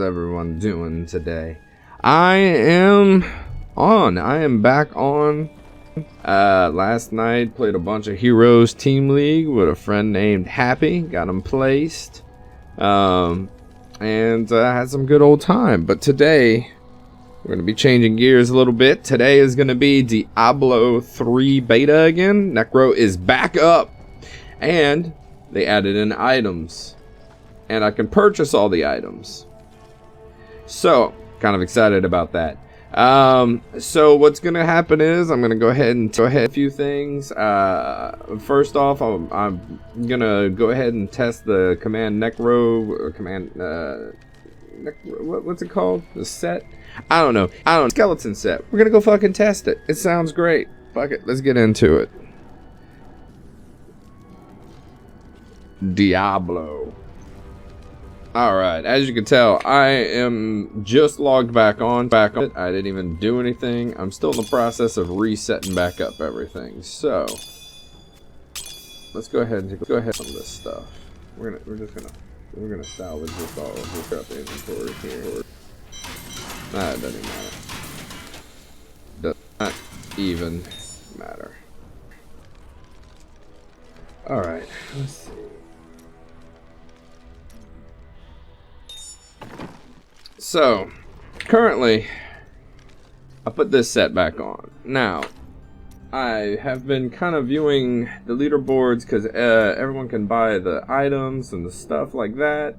everyone doing today? I am back on. Last night played a bunch of Heroes Team League with a friend named Happy. Got him placed. And had some good old time. But today we're going to be changing gears a little bit. Today is going to be Diablo 3 beta again. Necro is back up. And they added in items. And I can purchase all the items. So, kind of excited about that. So what's going to happen is I'm going to go ahead a few things. First off, I'm going to go ahead and test the command Necro, or command, what's it called? The set? I don't know. Skeleton set. We're going to go fucking test it. It sounds great. Fuck it. Let's get into it. Diablo. Alright, as you can tell, I am just logged back on. I didn't even do anything. I'm still in the process of resetting back up everything. So, let's go ahead and some of this stuff. We're gonna salvage this all. We'll grab the inventory here. Nah, it doesn't matter. Does not even matter. Alright, let's see. So, currently, I put this set back on. Now, I have been kind of viewing the leaderboards because everyone can buy the items and the stuff like that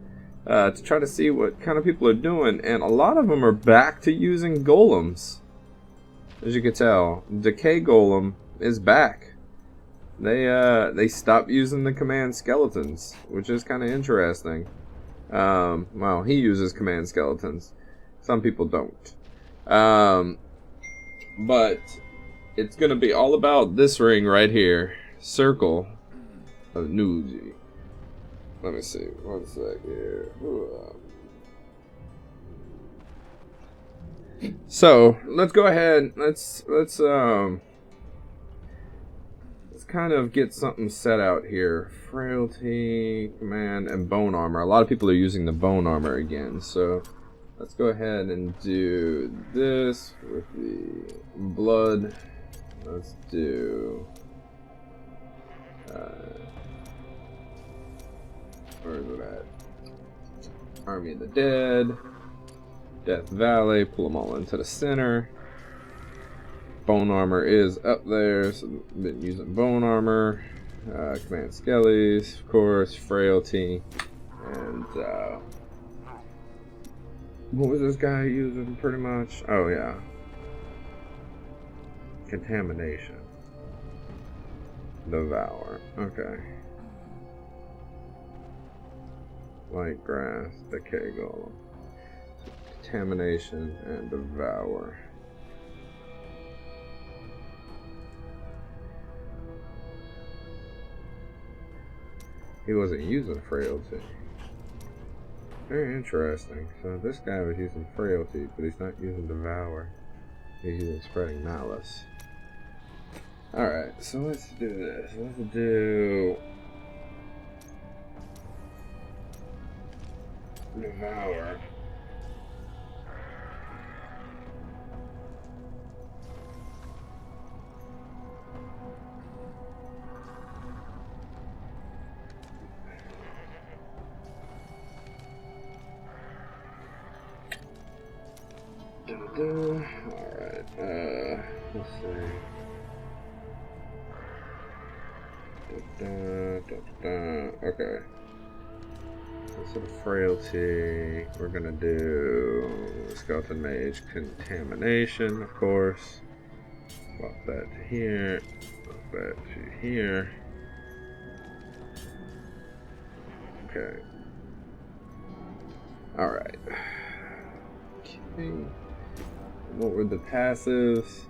to try to see what kind of people are doing. And a lot of them are back to using golems. As you can tell, Decay Golem is back. They stopped using the command skeletons, which is kind of interesting. Well, he uses command skeletons. Some people don't. But it's gonna be all about this ring right here. Circle of Nuji. Let me see. One sec here. So, let's go ahead. Let's kind of get something set out here. Frailty, command, and bone armor. A lot of people are using the bone armor again, so let's go ahead and do this with the blood. Let's do where is it at? Army of the Dead, Death Valley. Pull them all into the center. Bone armor is up there, so I've been using bone armor. Command skellies, of course, frailty, and what was this guy using pretty much? Oh yeah, contamination, devour. Okay, light grass, decay golem, contamination, and devour. He wasn't using frailty. Very interesting. So this guy was using frailty, but he's not using devour. He's using spreading malice. Alright, so let's do this. Let's do devour. Alright, let's see. Okay. So the frailty, we're gonna do skeleton mage contamination, of course. Swap that to here. Swap that to here. Okay. Alright. Okay. What were the passives?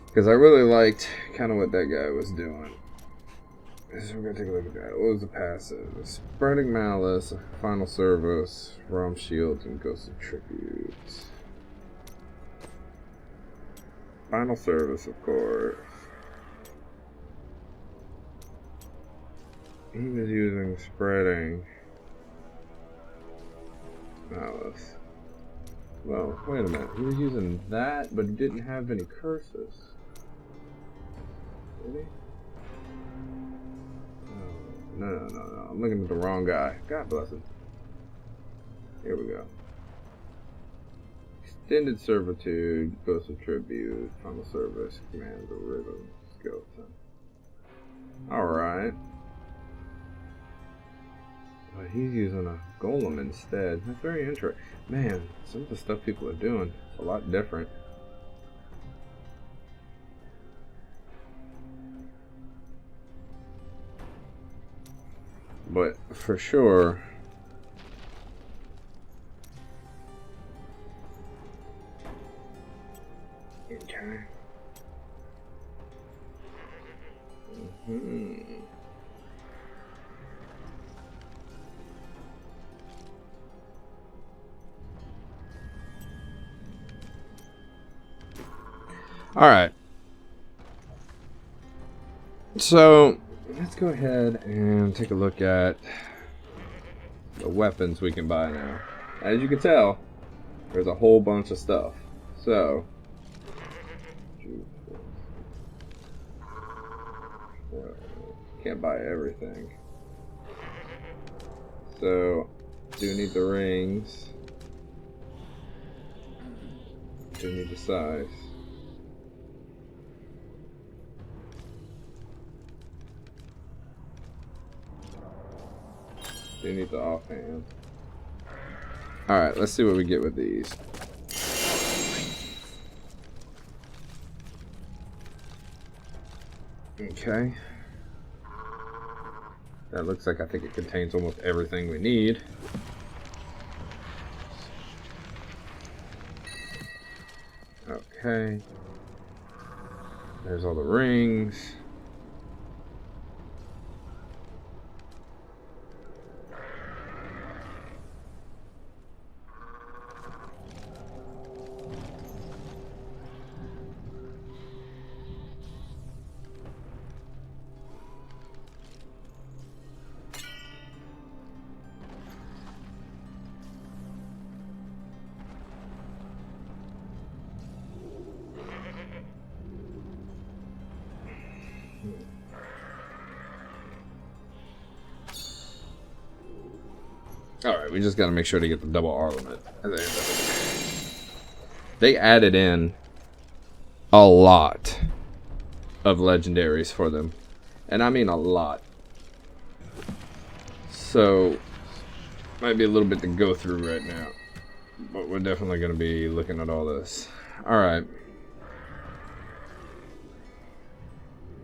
Because I really liked kind of what that guy was doing. So we're going to take a look at that. What was the passive? Spreading Malice, Final Service, Realm Shields, and Ghostly Tributes. Final Service, of course. He was using Spreading. Alice. Well, wait a minute. He was using that, but he didn't have any curses. Did he? Oh, no. I'm looking at the wrong guy. God bless him. Here we go. Extended servitude, ghost of tribute, final service, command of rhythm, skeleton. Alright. But he's using a golem instead. That's very interesting. Man, some of the stuff people are doing is a lot different. But for sure, okay. All right. So let's go ahead and take a look at the weapons we can buy now. As you can tell, there's a whole bunch of stuff. So can't buy everything. So do need the rings. Do need the size. Do need the offhand. Alright, let's see what we get with these. Okay. That looks like I think it contains almost everything we need. Okay. There's all the rings. Alright, we just gotta make sure to get the double armament at the end of it. They added in a lot of legendaries for them. And I mean a lot. So, might be a little bit to go through right now. But we're definitely gonna be looking at all this. Alright.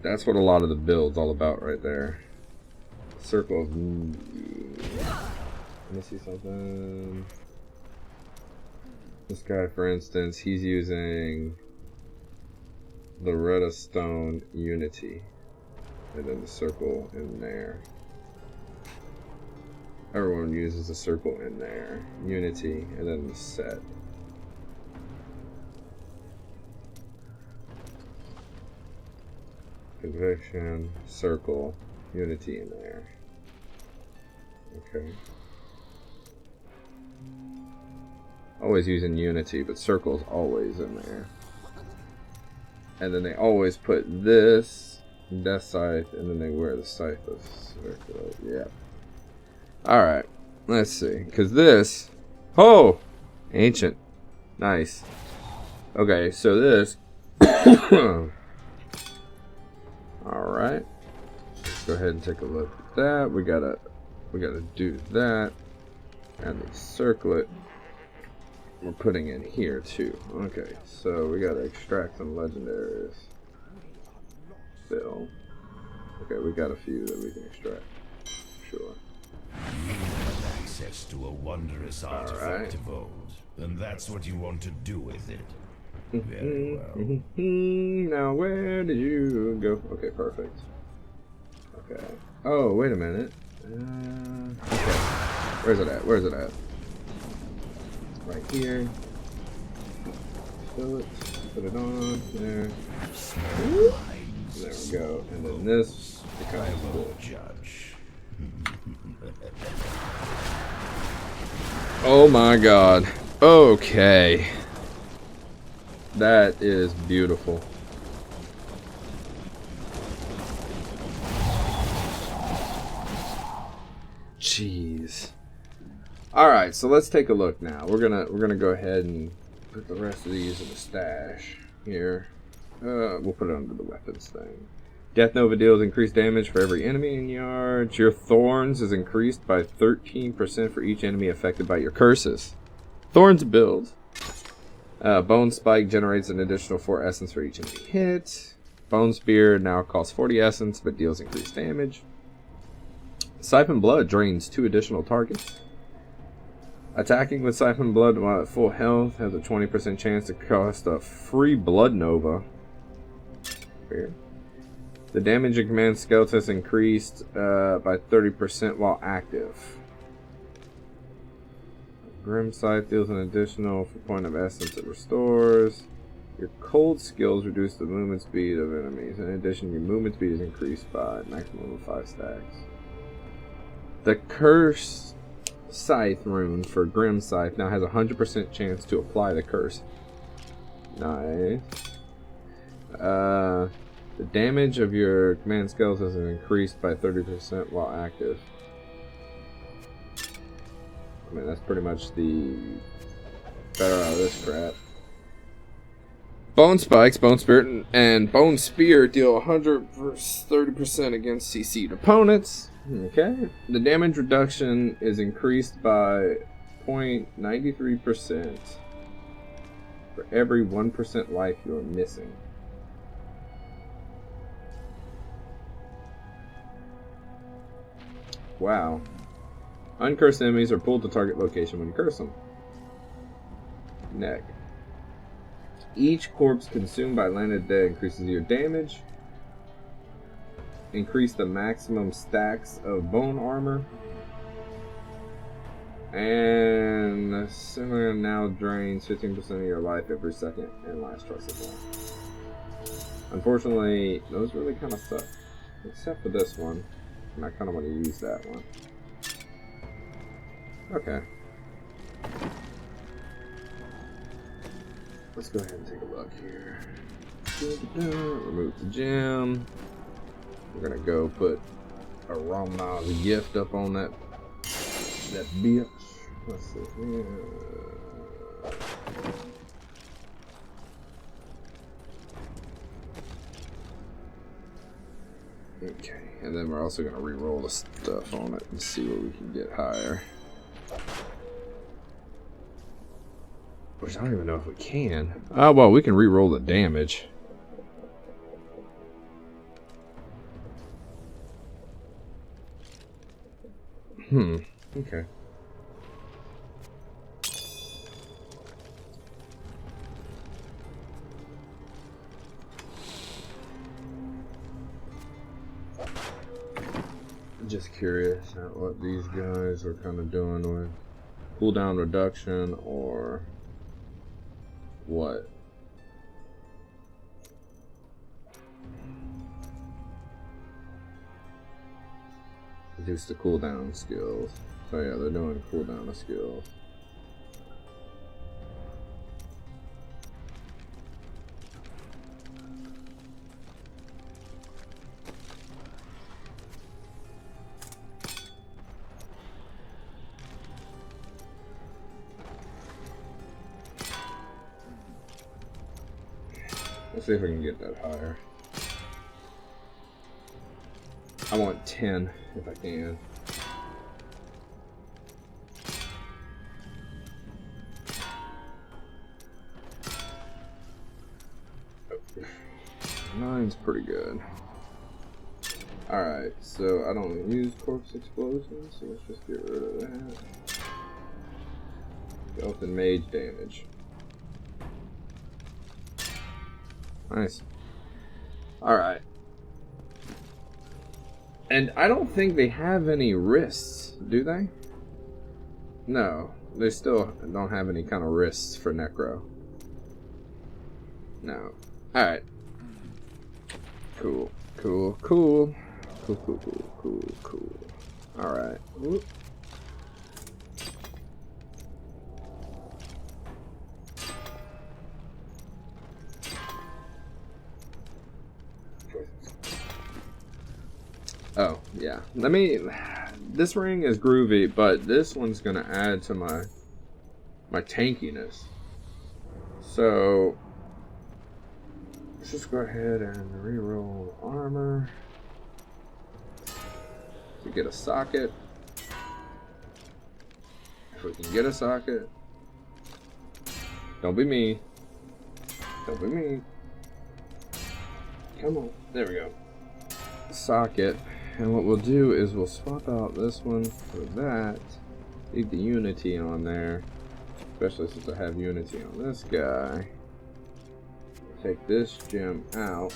That's what a lot of the build's all about right there. Circle of... Let me see something. This guy, for instance, he's using the redstone unity. And then the circle in there. Everyone uses a circle in there. Unity, and then the set. Conviction, circle, unity in there. Okay. Always using unity, but circle's always in there. And then they always put this death scythe, and then they wear the scythe of circle. Yeah. Alright, let's see. Because this... Oh! Ancient. Nice. Okay, so this... Alright. Let's go ahead and take a look at that. We gotta do that. And then circle it. We're putting in here too. Okay, so we gotta extract some legendaries. Still. Okay, we got a few that we can extract. Sure. You have access to a wondrous artifact of old, and that's what you want to do with it. Very well. Now where did you go? Okay, perfect. Okay. Oh, wait a minute. Okay. Where's it at? Where's it at? Right here. Fill it. Put it on. There. There we go. And then this becomes the judge. Oh my god. Okay. That is beautiful. Jeez. Alright, so let's take a look now. We're gonna go ahead and put the rest of these in the stash here. We'll put it under the weapons thing. Death Nova deals increased damage for every enemy in yards. Your Thorns is increased by 13% for each enemy affected by your curses. Thorns build. Bone Spike generates an additional 4 essence for each enemy hit. Bone Spear now costs 40 essence but deals increased damage. Siphon Blood drains 2 additional targets. Attacking with Siphon Blood while at full health has a 20% chance to cost a free Blood Nova. Weird. The damage of Command Skeleton is increased by 30% while active. Grim Scythe deals an additional point of essence it restores. Your cold skills reduce the movement speed of enemies. In addition, your movement speed is increased by a maximum of 5 stacks. The Curse Scythe rune for Grim Scythe now has a 100% chance to apply the curse. Nice. The damage of your command skeleton is increased by 30% while active. I mean, that's pretty much the better out of this crap. Bone Spikes, Bone Spirit, and Bone Spear deal 30% against CC'd opponents. Okay. The damage reduction is increased by 0.93% for every 1% life you are missing. Wow. Uncursed enemies are pulled to target location when you curse them. Neck. Each corpse consumed by landed dead increases your damage. Increase the maximum stacks of bone armor. And similar now drains 15% of your life every second and last trusted one. Unfortunately, those really kind of suck. Except for this one. And I kind of want to use that one. Okay. Let's go ahead and take a look here. Remove the gem. We're gonna go put a Ramna's gift up on that bitch. Let's see here. Okay, and then we're also gonna re-roll the stuff on it and see what we can get higher. Which I don't even know if we can. Oh, well, we can re-roll the damage. Okay. Just curious at what these guys are kind of doing with cooldown reduction or what. Reduce the cooldown skills. So yeah, they're doing cooldown of skills. Let's see if we can get that higher. I want 10 if I can. Nine's pretty good. Alright, so I don't use corpse explosions, so let's just get rid of that. Stealth and mage damage. Nice. Alright. And I don't think they have any wrists, do they? No, they still don't have any kind of wrists for Necro. No. Alright. Cool. Cool. Cool. Cool, cool, cool, cool, cool. Alright. Oh, yeah. Let me... This ring is groovy, but this one's going to add to my tankiness. So, let's just go ahead and reroll armor. To get a socket. If we can get a socket. Don't be me. Don't be me. Come on. There we go. Socket. And what we'll do is we'll swap out this one for that. Leave the Unity on there. Especially since I have Unity on this guy. Take this gem out.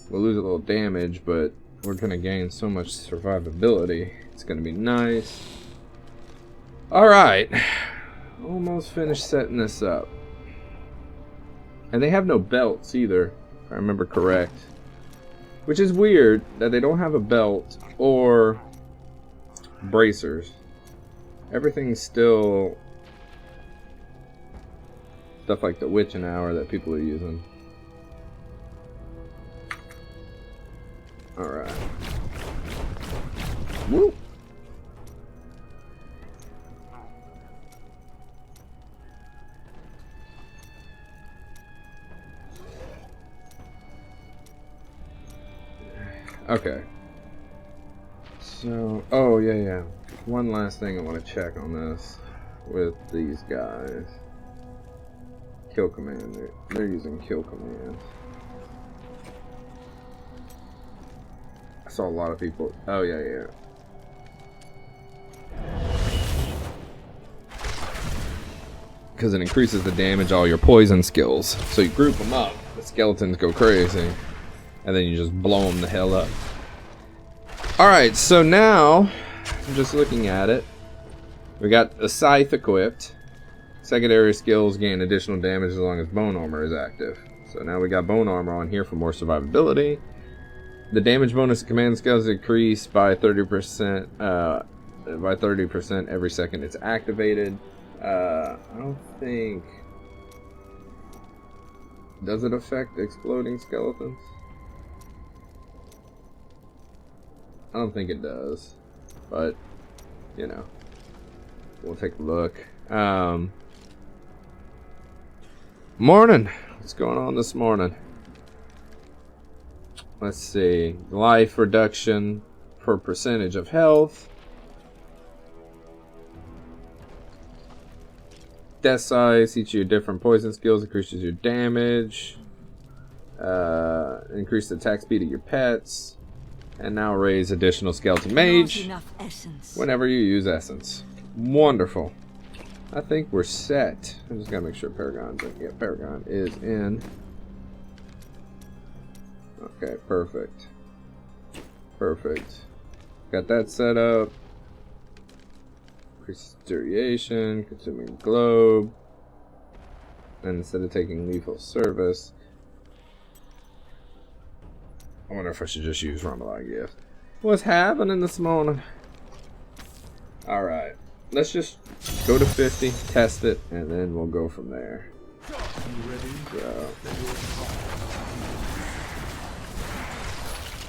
We'll lose a little damage, but we're going to gain so much survivability. It's going to be nice. Alright. Almost finished setting this up. And they have no belts either, if I remember correct. Which is weird that they don't have a belt or bracers. Everything's still stuff like the witching hour that people are using. Alright. Woo! Okay. So, oh yeah. One last thing I want to check on this with these guys. Kill command. They're using kill command. I saw a lot of people. Oh yeah. Because it increases the damage all your poison skills. So you group them up. The skeletons go crazy. And then you just blow them the hell up. Alright, so now, I'm just looking at it. We got a scythe equipped. Secondary skills gain additional damage as long as bone armor is active. So now we got bone armor on here for more survivability. The damage bonus of command skills increase by 30% every second it's activated. I don't think... Does it affect exploding skeletons? I don't think it does, but, you know, we'll take a look. Morning! What's going on this morning? Let's see. Life reduction per percentage of health. Death size, each of your different poison skills increases your damage. Increase the attack speed of your pets. And now raise additional skeleton mage whenever you use essence. Wonderful. I think we're set. I just gotta make sure Paragon's in. Yeah, Paragon is in. Okay, perfect. Perfect. Got that set up. Increases duration, consuming globe. And instead of taking lethal service, I wonder if I should just use Rumble Gift. What's happening this morning? Alright. Let's just go to 50, test it, and then we'll go from there. So.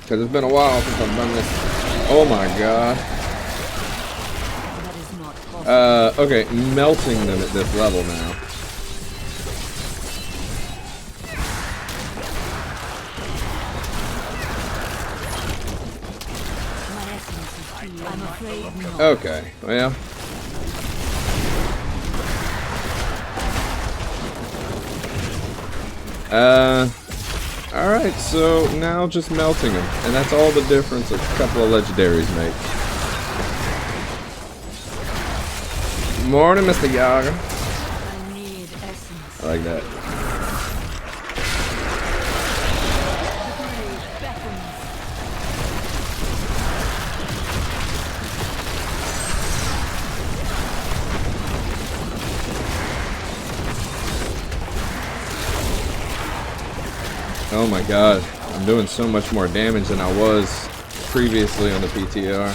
Because it's been a while since I've done this. Oh my god. Okay, melting them at this level now. Okay, well. Alright, so now just melting them. And that's all the difference a couple of legendaries make. Morning, Mr. Yaga. I like that. Oh my god, I'm doing so much more damage than I was previously on the PTR.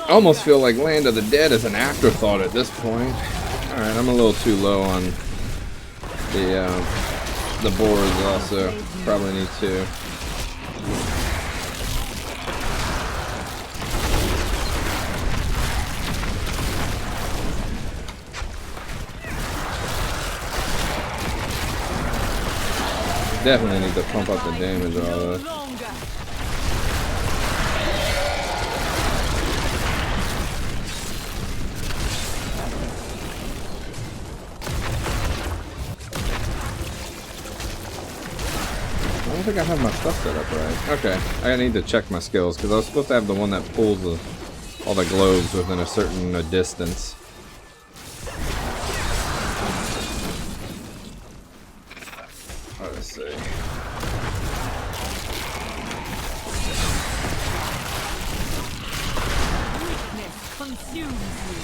I almost feel like Land of the Dead is an afterthought at this point. Alright, I'm a little too low on the boards also. Probably need to. Definitely need to pump up the damage all this. I don't think I have my stuff set up right. Okay, I need to check my skills because I was supposed to have the one that pulls all the globes within a certain distance. Let's see. Weakness consumes you.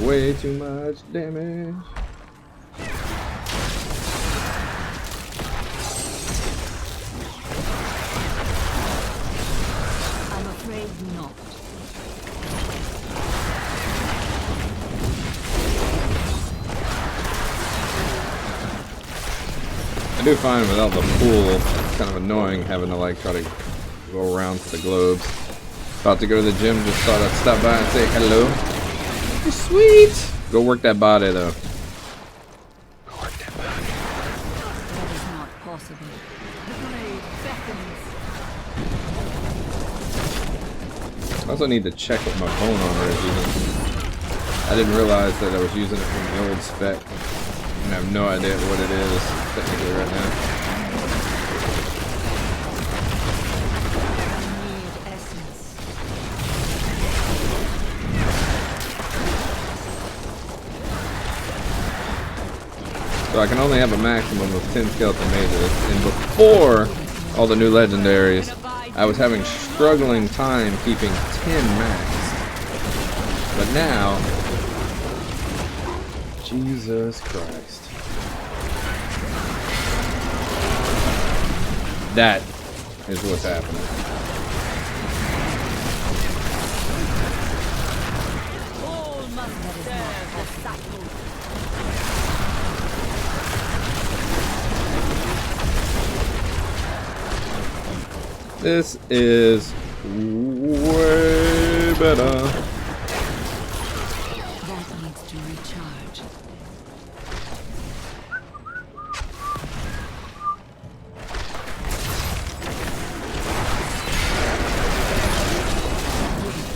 Way too much damage. I'm afraid not. I do find without the pool, it's kind of annoying having to like try to go around to the globes. About to go to the gym, just thought I'd stop by and say hello. Sweet! Go work that body though. Go work that body. That is not possible. The blade beckons. I also need to check what my bone armor is using. I didn't realize that I was using it from the old spec. And I have no idea what it is technically right now. So I can only have a maximum of 10 skeleton mages, and before all the new legendaries, I was having struggling time keeping 10 maxed. But now, Jesus Christ. That is what's happening. All must serve the cycle. This is way better. That needs to recharge.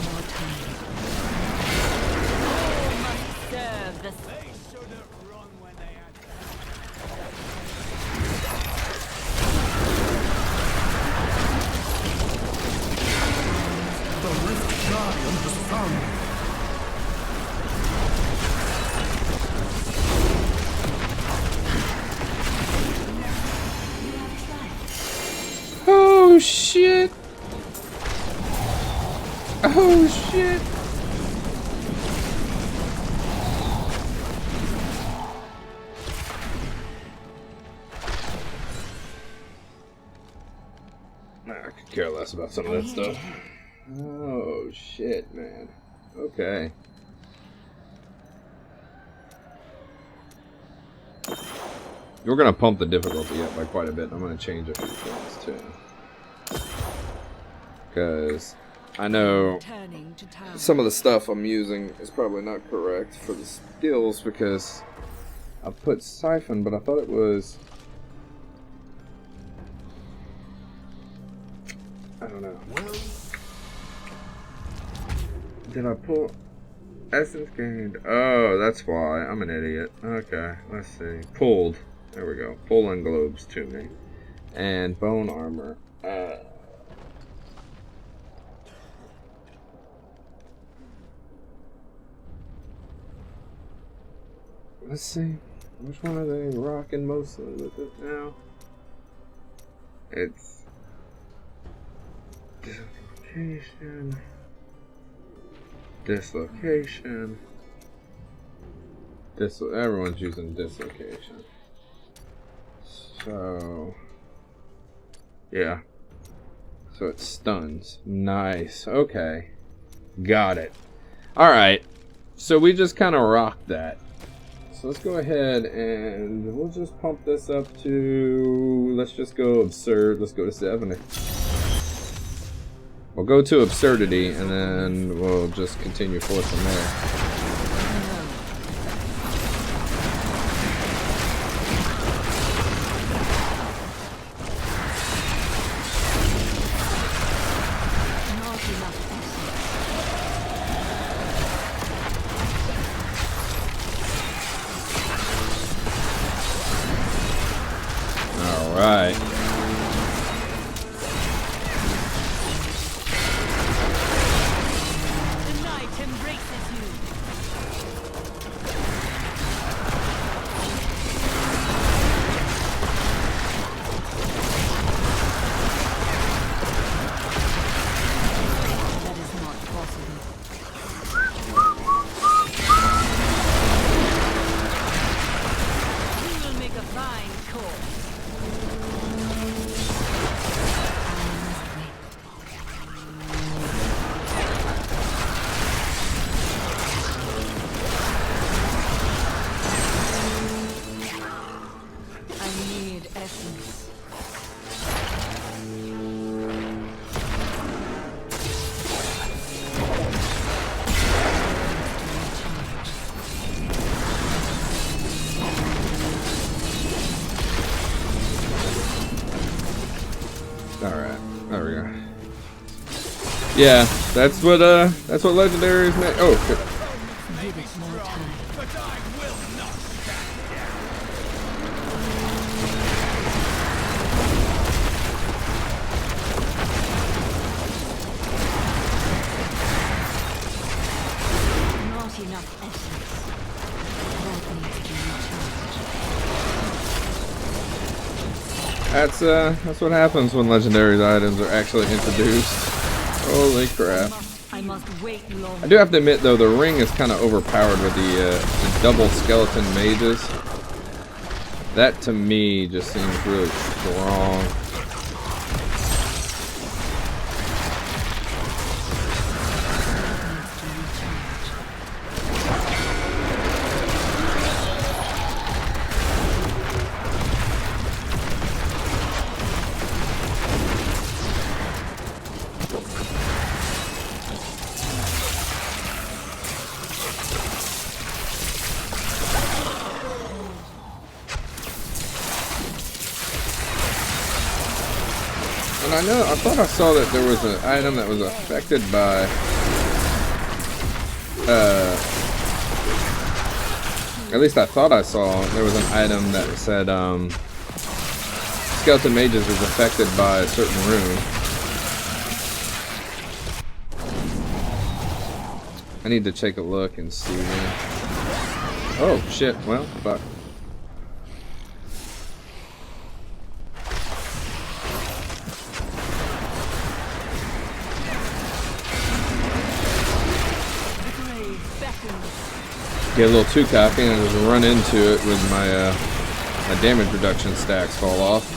More time. All must serve the cycle. Oh shit! Oh shit! I could care less about some of that stuff. Oh shit, man. Okay. We're gonna pump the difficulty up by quite a bit. I'm gonna change a few things too. Because I know some of the stuff I'm using is probably not correct for the skills because I put Siphon, but I thought it was... I don't know. Did I pull... Essence gained? Oh, that's why. I'm an idiot. Okay, let's see. Pulled. There we go. Pull and globes to me. and bone armor. Let's see. Which one are they rocking mostly with it now? It's dislocation. Dislocation. Everyone's using dislocation. So yeah. So it stuns. Nice. Okay. Got it. Alright. So we just kind of rocked that. So let's go ahead and we'll just pump this up to, let's just go absurd. Let's go to 70. We'll go to absurdity and then we'll just continue forth from there. Alright. The night embraces you. That is not possible. We will make a fine course. Alright, there we go. Yeah, that's what legendaries make. Oh, shit. Give it more time. But I will not Not enough essence. That needs to be charged. That's what happens when legendary items are actually introduced. Holy crap. I must wait long. I do have to admit though, the ring is kind of overpowered with the double skeleton mages. That to me just seems really strong. And I thought I saw that there was an item that was affected by at least I thought I saw there was an item that said Skeleton Mages is affected by a certain rune. I need to take a look and see man. Oh shit, well fuck. Get a little too cocky and just run into it with my my damage reduction stacks fall off.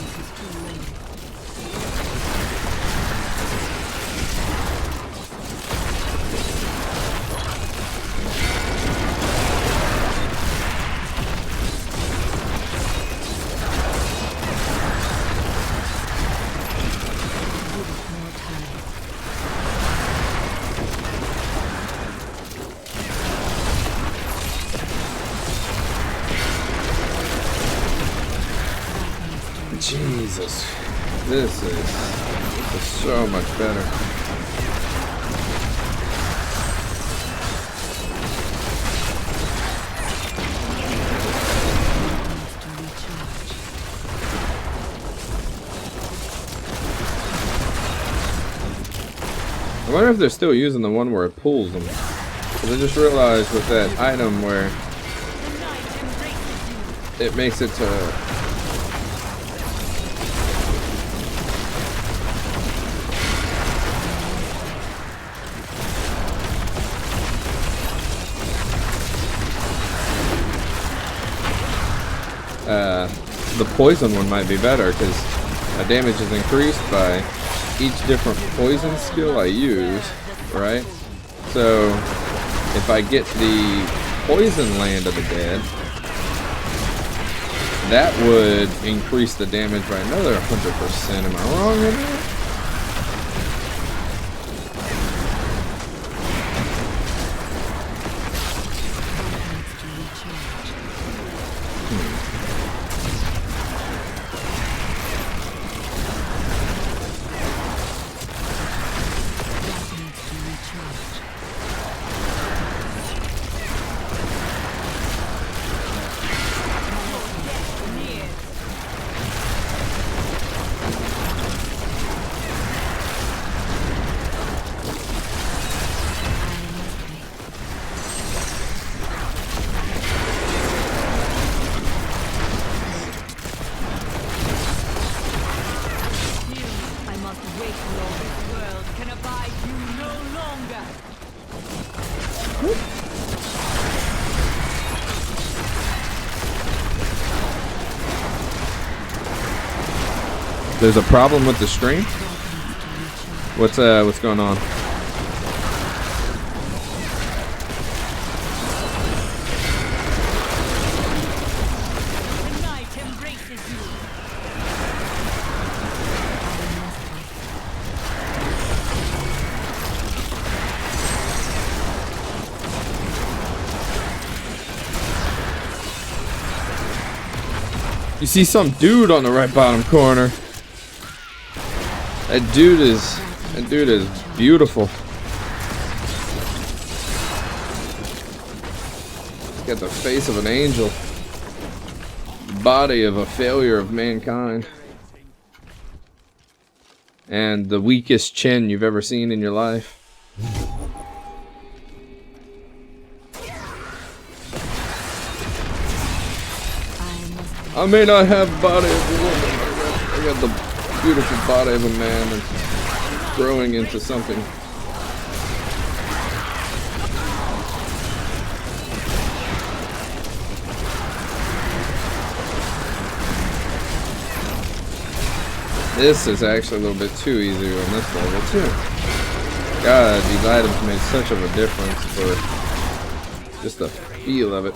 Jesus, this is so much better. wonder if they're still using the one where it pulls them. Because I just realized with that item where it makes it to... the poison one might be better because my damage is increased by each different poison skill I use, right? So if I get the poison land of the dead, that would increase the damage by another 100%. Am I wrong in that? There's a problem with the stream? What's going on? You see some dude on the right bottom corner. That dude is beautiful. He's got the face of an angel, body of a failure of mankind, and the weakest chin you've ever seen in your life. I may not have the body of a woman, I got the beautiful body of a man and growing into something. This is actually a little bit too easy on this level too. God, these items made such of a difference for just the feel of it.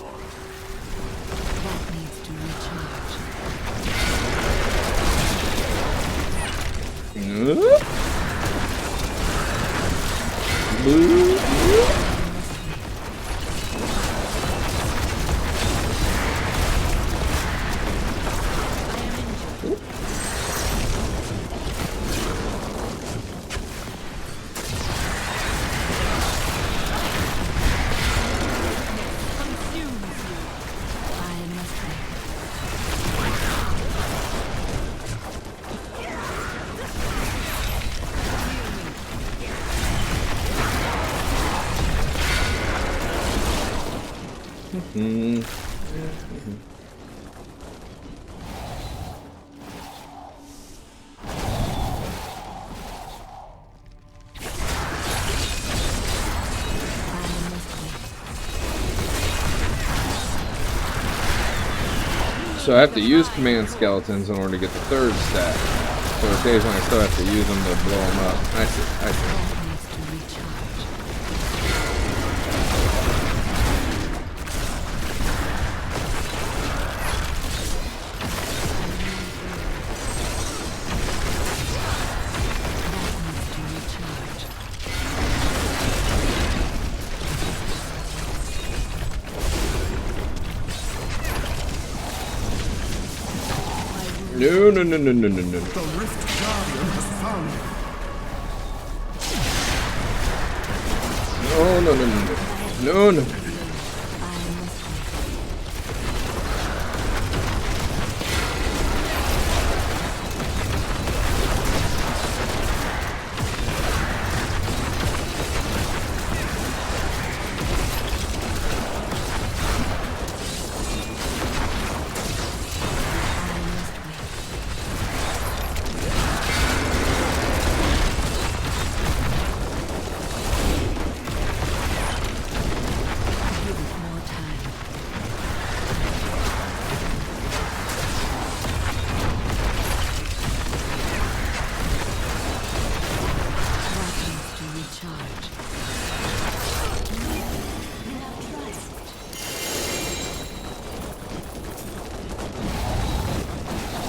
So I have to use command skeletons in order to get the third stat. So occasionally I still have to use them to blow them up. I see. No. The Rift Guardian has found it. No.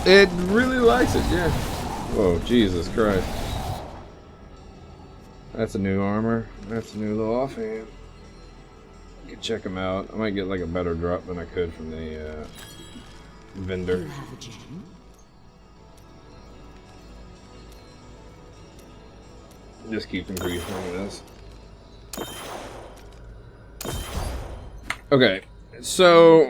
It really likes it, yeah. Whoa, Jesus Christ. That's a new armor. That's a new little offhand. You can check them out. I might get like a better drop than I could from the vendor. You have a gem? Just keep increasing this. Okay, so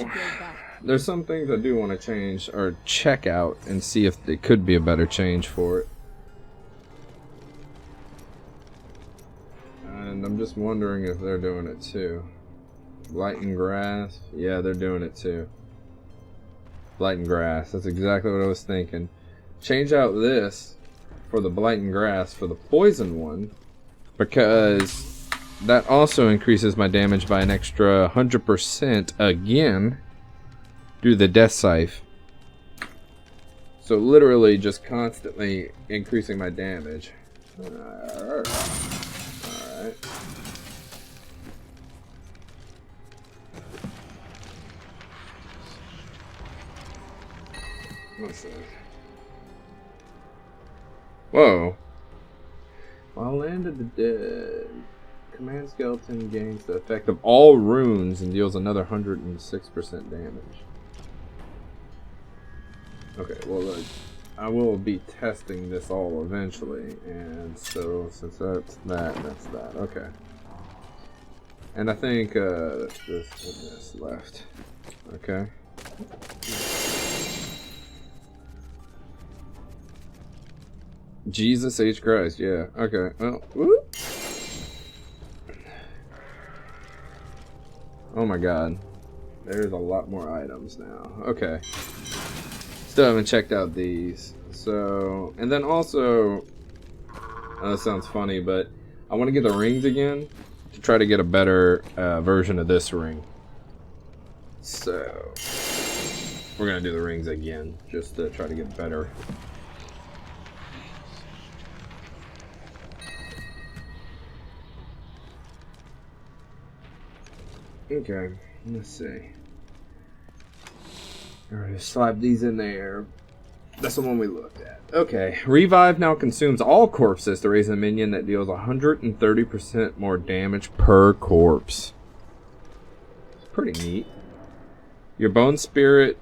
there's some things I do want to change or check out and see if there could be a better change for it. And I'm just wondering if they're doing it too. Light and grass, yeah, they're doing it too. Blight and grass, that's exactly what I was thinking. Change out this for the blight and grass for the poison one, because that also increases my damage by an extra 100% again due to the death scythe. So literally just constantly increasing my damage. Alright. What's this? Whoa. While Land of the Dead, command skeleton gains the effect of all runes and deals another 106% damage. Okay, well, I will be testing this all eventually, and so since that's that, that's that. Okay. And I think this and this left. Okay. Jesus H. Christ, yeah. Okay. Well, whoop. Oh my god. There's a lot more items now. Okay. Still haven't checked out these. So, and then also, that sounds funny, but I want to get the rings again to try to get a better version of this ring. So, we're going to do the rings again just to try to get better. Okay, let's see. Alright, slap these in there. That's the one we looked at. Okay, revive now consumes all corpses to raise a minion that deals 130% more damage per corpse. It's pretty neat. Your bone spirit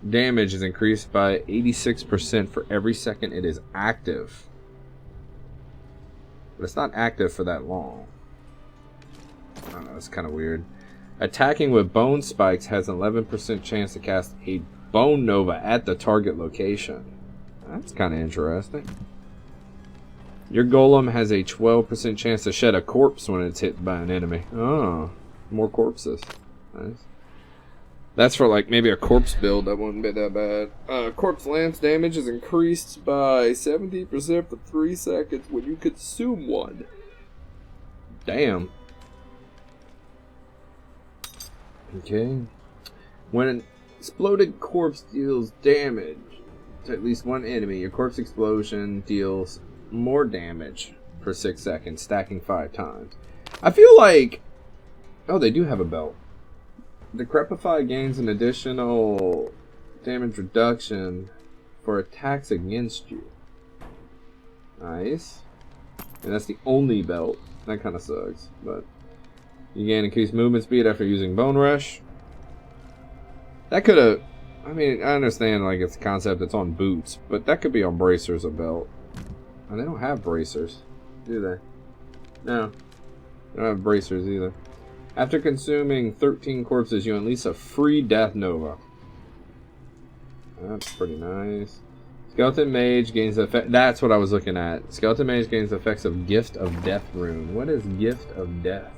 damage is increased by 86% for every second it is active. But it's not active for that long. I don't know, it's kind of weird. Attacking with bone spikes has an 11% chance to cast a bone nova at the target location. That's kind of interesting. Your golem has a 12% chance to shed a corpse when it's hit by an enemy. Oh, more corpses. Nice. That's for like maybe a corpse build. That wouldn't be that bad. Corpse lance damage is increased by 70% for 3 seconds when you consume one. Damn. Okay. When an exploded corpse deals damage to at least one enemy, your corpse explosion deals more damage for 6 seconds, stacking 5 times. I feel like... Oh, they do have a belt. Decrepify gains an additional damage reduction for attacks against you. Nice. And that's the only belt. That kind of sucks, but... You gain increased movement speed after using Bone Rush. That could have... I mean, I understand like it's a concept that's on boots, but that could be on bracers, a belt. And they don't have bracers, do they? No. They don't have bracers either. After consuming 13 corpses, you unleash a free Death Nova. That's pretty nice. Skeleton Mage gains the effect... That's what I was looking at. Skeleton Mage gains the effects of Gift of Death rune. What is Gift of Death?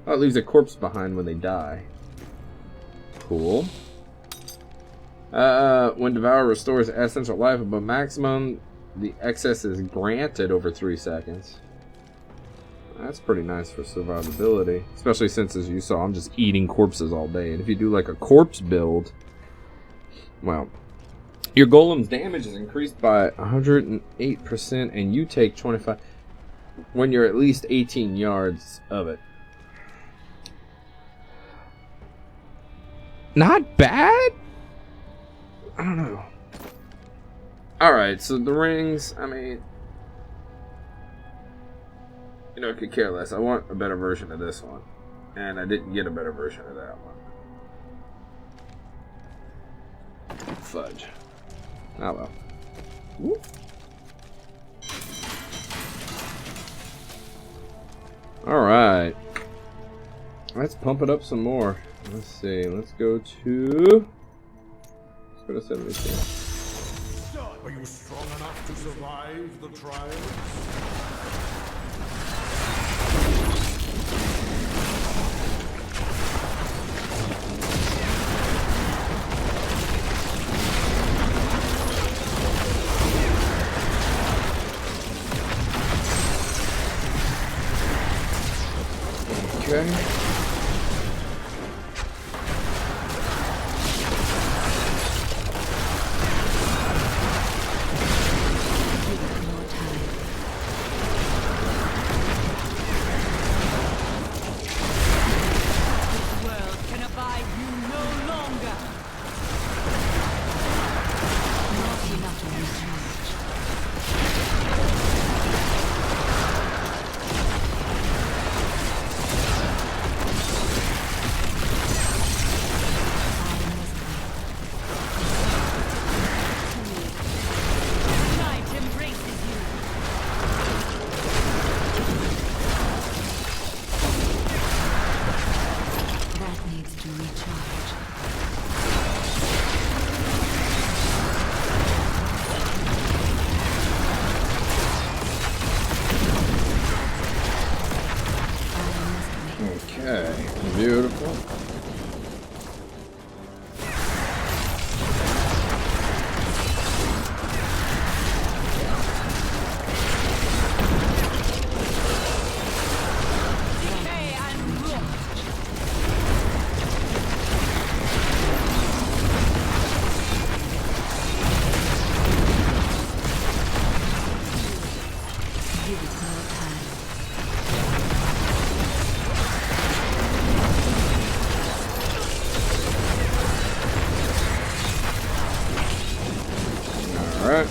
Oh, it leaves a corpse behind when they die. Cool. When Devour restores essential life above maximum, the excess is granted over 3 seconds. That's pretty nice for survivability. Especially since, as you saw, I'm just eating corpses all day. And if you do like a corpse build, well, your golem's damage is increased by 108% and you take 25 when you're at least 18 yards of it. Not bad. I don't know. Alright, so the rings, I mean, you know, I could care less. I want a better version of this one. And I didn't get a better version of that one. Fudge. Oh well. Whoop. Alright. Let's pump it up some more. Let's see. Let's go to 72. Are you strong enough to survive the trials? Okay. Okay, beautiful. Alright.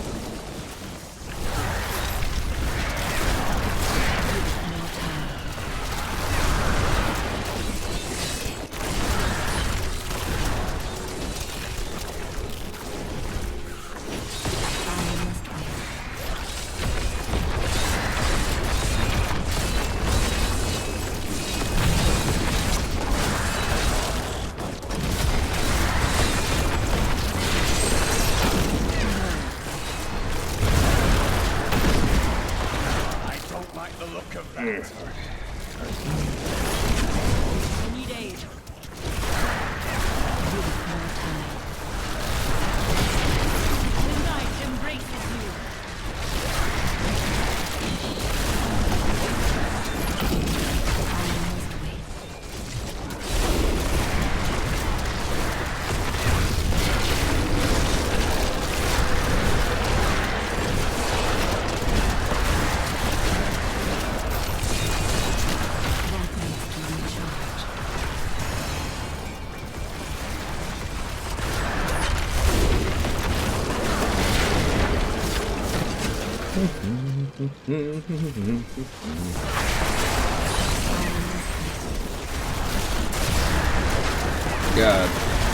God,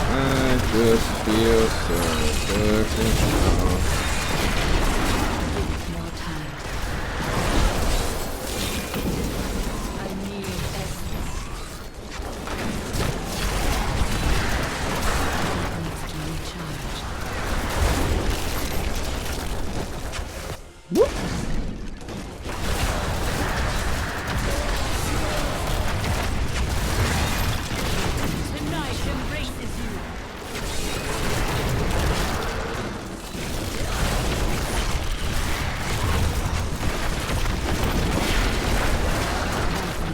I just feel so fucking strong. More time. I need essence. Needs to recharge. Whoop. Tonight embraces you.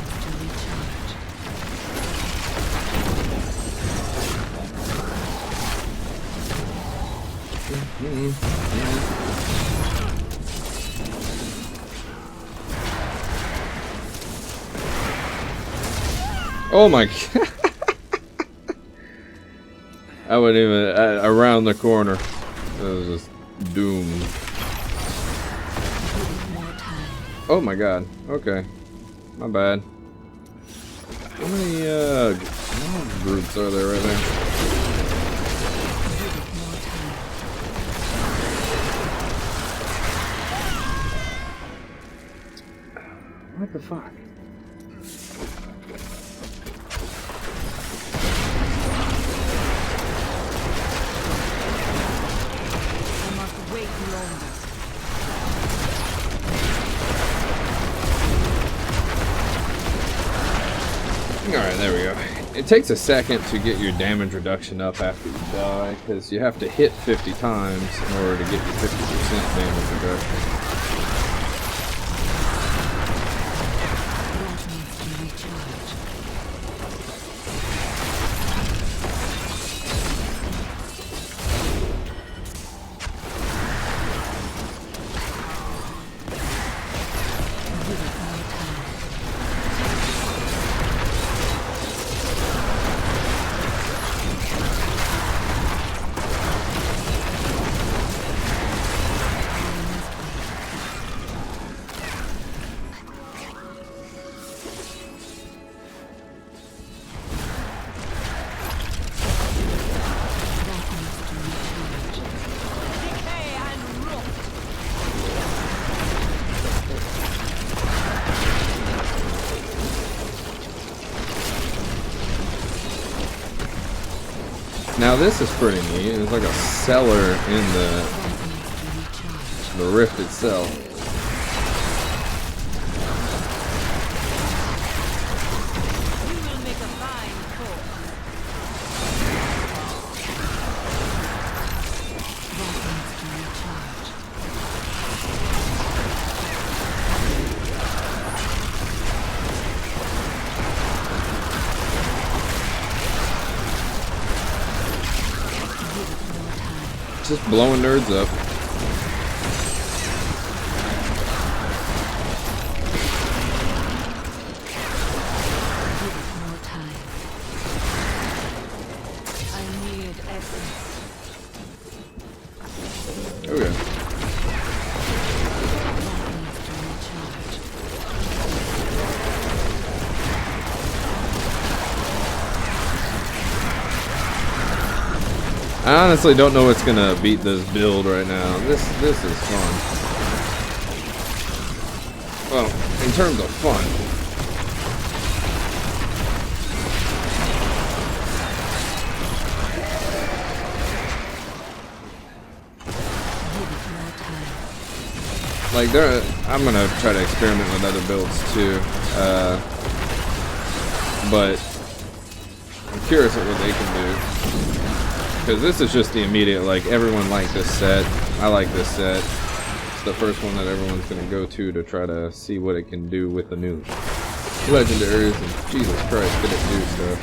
Needs to recharge. Oh my god. I wouldn't even around the corner. It was just doomed. Oh my god. Okay. My bad. How many groups are there right there? What the fuck? I must wait longer. Alright, there we go. It takes a second to get your damage reduction up after you die, because you have to hit 50 times in order to get your 50% damage reduction. That needs to recharge. Give it more time. That needs to recharge. Decay and rot. Now this is pretty neat. There's like a cellar in That needs to recharge. the rift itself. You will make a fine corpse. That needs to recharge. Give it more time. Just blowing nerds up. Give it more time. I need essence. Okay. That needs to recharge. I honestly don't know what's gonna beat this build right now. This is fun. Well, in terms of fun. Give it more time. Like I'm gonna try to experiment with other builds too. But I'm curious at what they can do. Because this is just the immediate, like, everyone liked this set. I like this set. It's the first one that everyone's going to go to try to see what it can do with the new legendaries. And Jesus Christ, did it do stuff.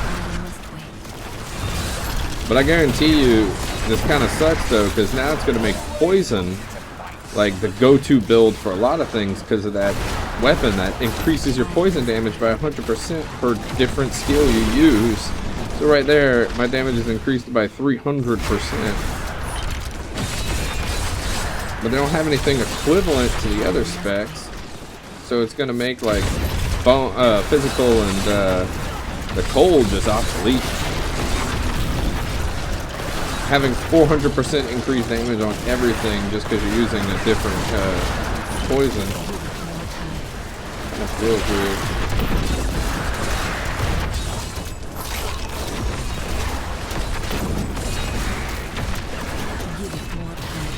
I must wait. But I guarantee you, this kind of sucks though, because now it's going to make poison like the go-to build for a lot of things because of that weapon that increases your poison damage by 100% per different skill you use. So right there, my damage is increased by 300%. But they don't have anything equivalent to the other specs. So it's going to make like physical and the cold just obsolete. Having 400% increased damage on everything just because you're using a different poison. That's real weird. Give it more time.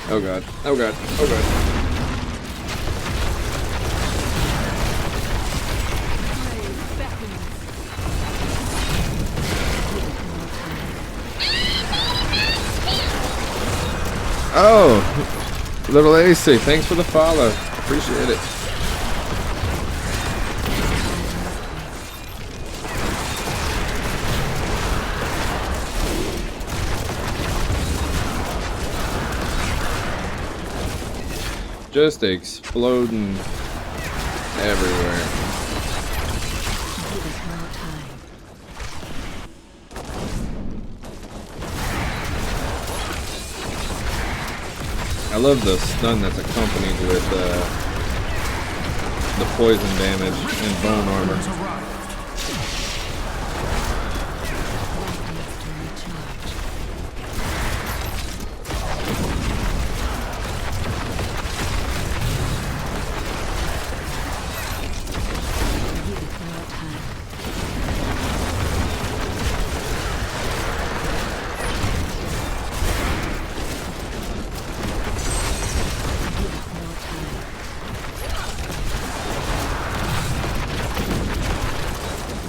Oh god. Oh god. Oh god. Oh, little AC, thanks for the follow. Appreciate it. just exploding everywhere. Give us more time. I love the stun that's accompanied with the poison damage and bone armor.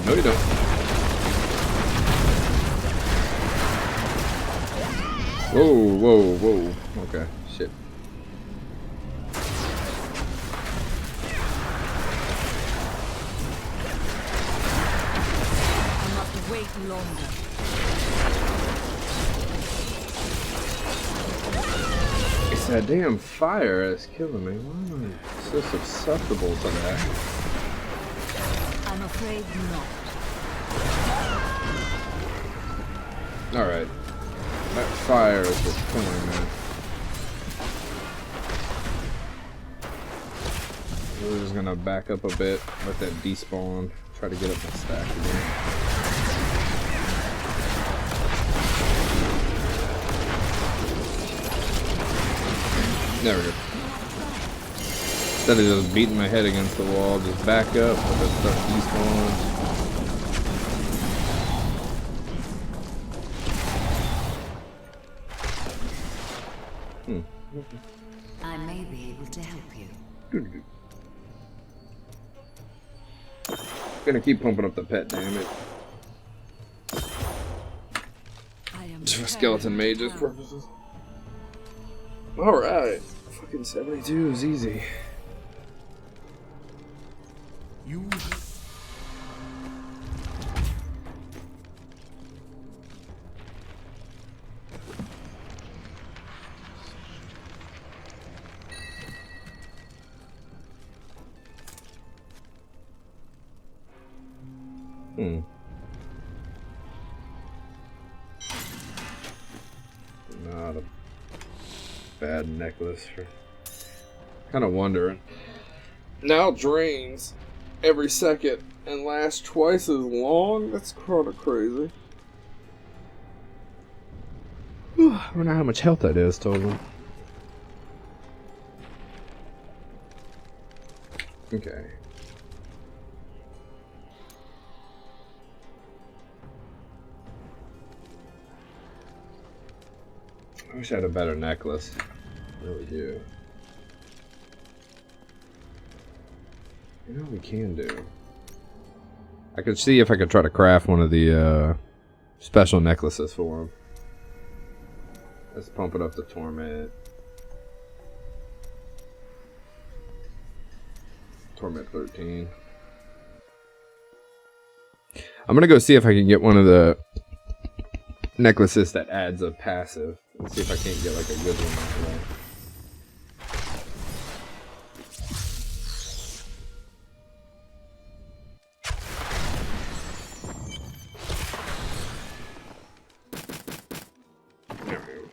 No, you don't. Whoa, whoa, whoa. Okay, shit. I must wait longer. It's that damn fire that's killing me. Why am I so susceptible to that? I'm afraid not. Alright. That fire is just killing me. We're just gonna back up a bit, let that despawn, try to get up my stack again. There we go. Instead of just beating my head against the wall, just back up, let that stuff despawn. I may be able to help you. Gonna keep pumping up the pet, damn it. I am Just for skeleton mages purposes. Alright. Fucking 72 is easy. You Not a bad necklace for kind of wondering. Now drains every second and lasts twice as long? That's kind of crazy. I wonder how much health that is total. Okay. I wish I had a better necklace. I really do. You know what we can do? I could see if I could try to craft one of the special necklaces for him. Let's pump it up to Torment. Torment 13. I'm gonna go see if I can get one of the necklaces that adds a passive. Let's see if I can't get like a good one that way. There we go.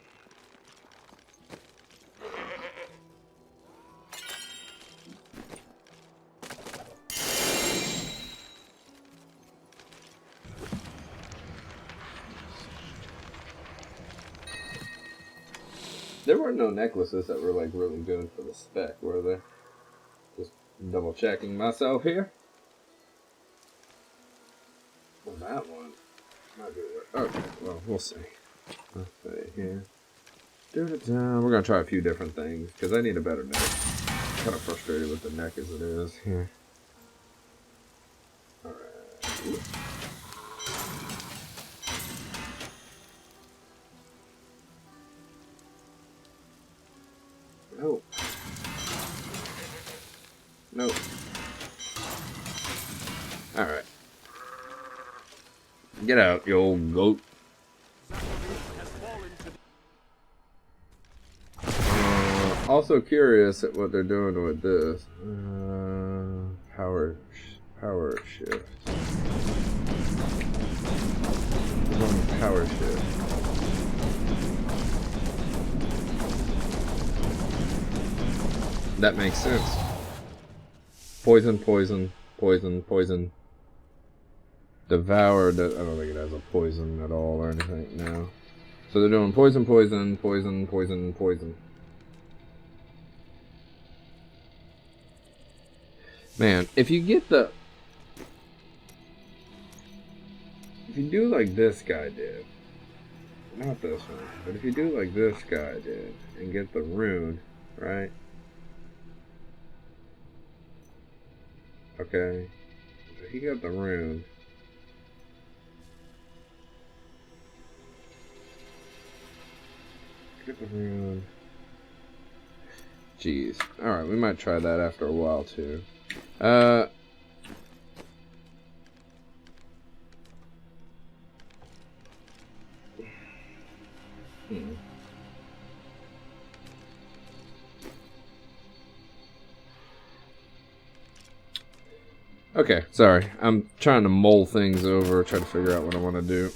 There were no necklaces that were like really good for the spec, were there? Just double checking myself here. Well, that one might be worth. Okay, well, we'll see. Let's see here. We're gonna try a few different things because I need a better neck. I'm kind of frustrated with the neck as it is here. Alright. No. No. Alright. Get out, you old goat. Also curious at what they're doing with this. Power shift. It's on power shift. That makes sense. Poison, poison, poison, poison. Devour. I don't think it has a poison at all or anything. No. So they're doing poison, poison, poison, poison, poison. Man, if you get the... If you do like this guy did, not this one, but if you do like this guy did, and get the rune, right? Okay, so he got the rune. Get the rune. Jeez. Alright, we might try that after a while too. Okay, sorry. I'm trying to mull things over, try to figure out what I want to do.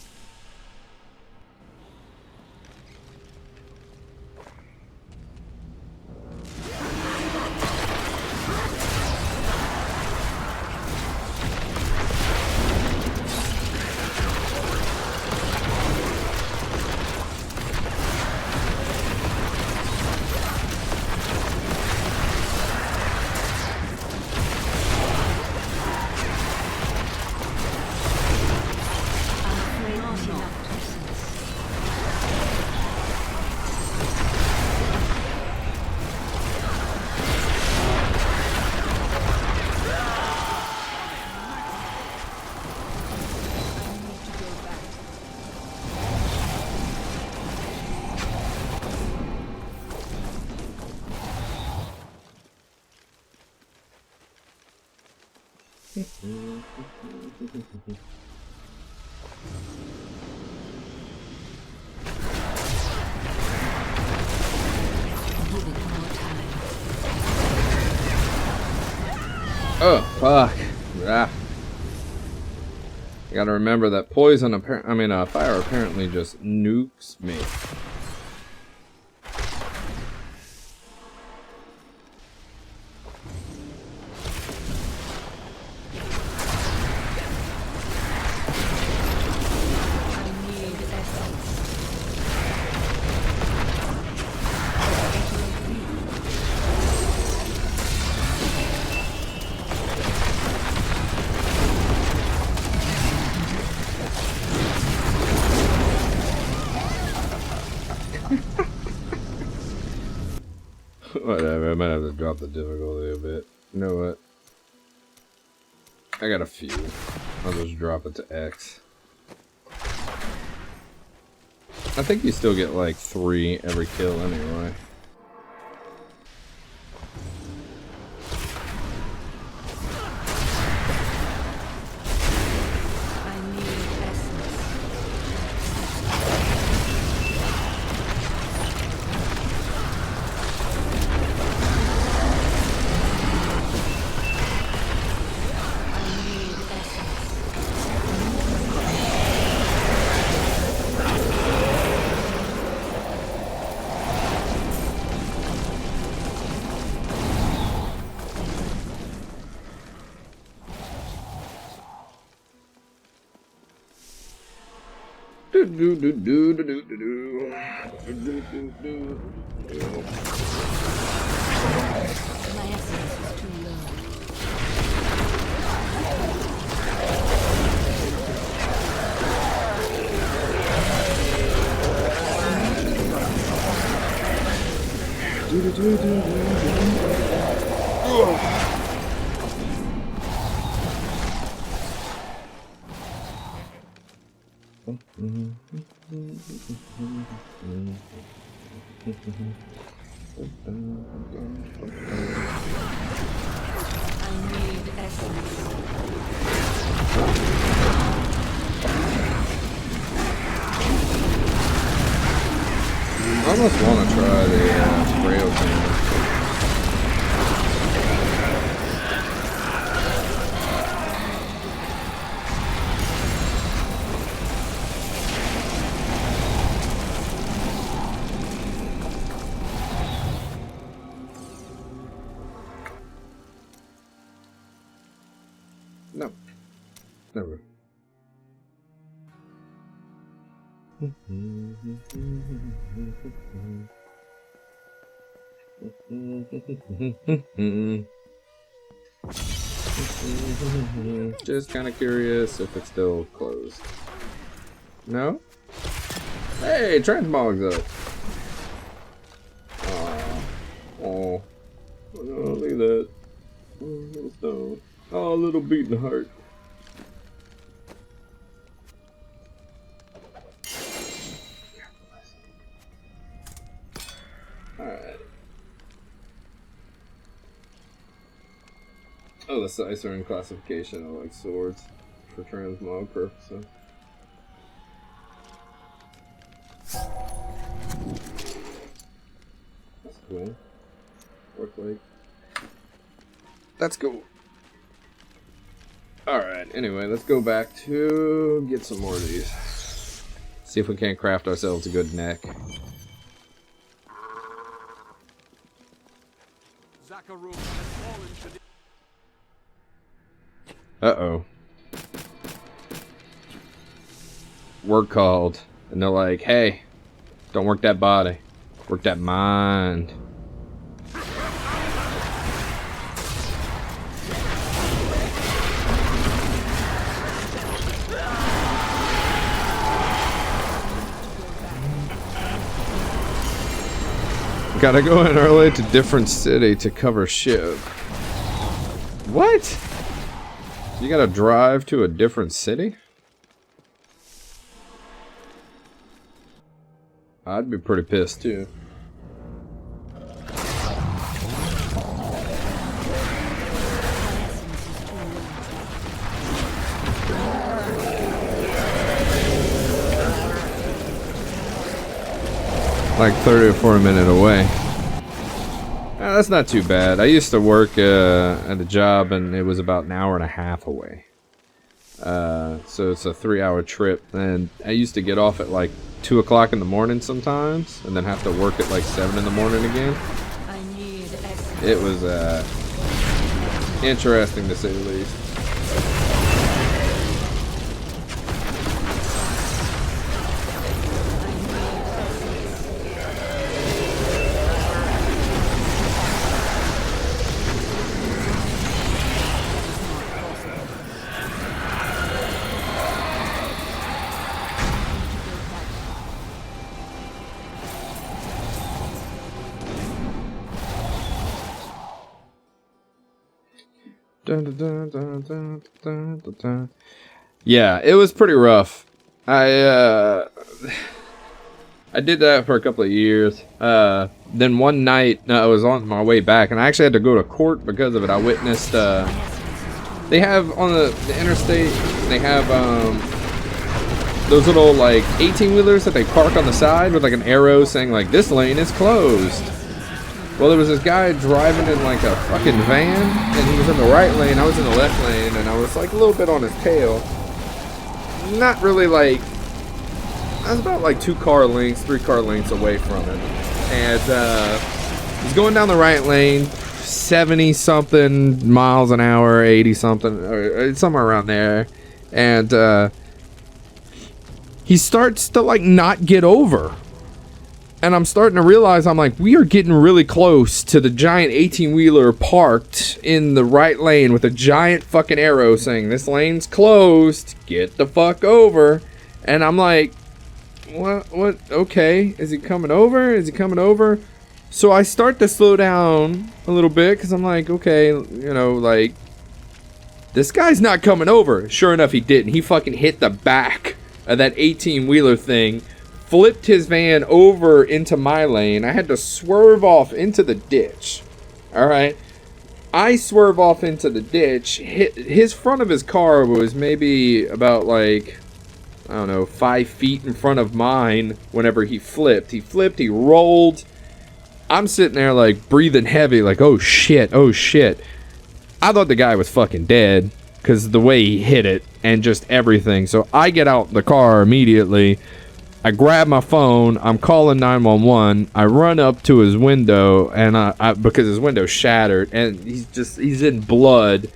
Oh, fuck. Ah. You gotta remember that poison, fire apparently just nukes me. Whatever, I might have to drop the difficulty a bit. You know what? I got a few. I'll just drop it to X. I think you still get like 3 every kill anyway. I almost want to try the frail thing. No. Never. Just kind of curious if it's still closed. No? Hey, transmog's up. Oh, look at that. Oh, little stone. Oh, a little beating heart. Alright. Oh, the sights are in classification of like swords for transmog purposes. That's cool. Work like. That's cool. Alright, anyway, let's go back to get some more of these. See if we can't craft ourselves a good neck. Uh-oh. We're called. And they're like, hey, don't work that body. Work that mind. Gotta go in early to different city to cover ship. What? You gotta drive to a different city? I'd be pretty pissed too. Like 30 or 40 minutes away. That's not too bad. I used to work at a job and it was about an hour and a half away. So it's a 3-hour trip, and I used to get off at like 2 o'clock in the morning sometimes, and then have to work at like 7 in the morning again. It was interesting to say the least. Yeah, it was pretty rough. I did that for a couple of years. Then one night I was on my way back, and I actually had to go to court because of it. I witnessed. They have on the interstate. They have those little like 18-wheelers that they park on the side with like an arrow saying like this lane is closed. Well, there was this guy driving in like a fucking van, and he was in the right lane, I was in the left lane, and I was like a little bit on his tail. Not really like, I was about like 3 car lengths away from it. And he's going down the right lane, 70 something miles an hour, 80 something, or somewhere around there. And he starts to like not get over. And I'm starting to realize, I'm like, we are getting really close to the giant 18-wheeler parked in the right lane with a giant fucking arrow saying, this lane's closed, get the fuck over. And I'm like, what, okay, is he coming over? So I start to slow down a little bit, because I'm like, okay, you know, like, this guy's not coming over. Sure enough, he didn't. He fucking hit the back of that 18-wheeler thing, flipped his van over into my lane. I had to swerve off into the ditch. Alright. I swerve off into the ditch. His front of his car was maybe about like, I don't know, 5 feet in front of mine whenever he flipped. He rolled. I'm sitting there like breathing heavy, like, oh shit. I thought the guy was fucking dead because the way he hit it and just everything. So I get out the car immediately. I grab my phone, I'm calling 911, I run up to his window, and because his window's shattered, and he's in blood,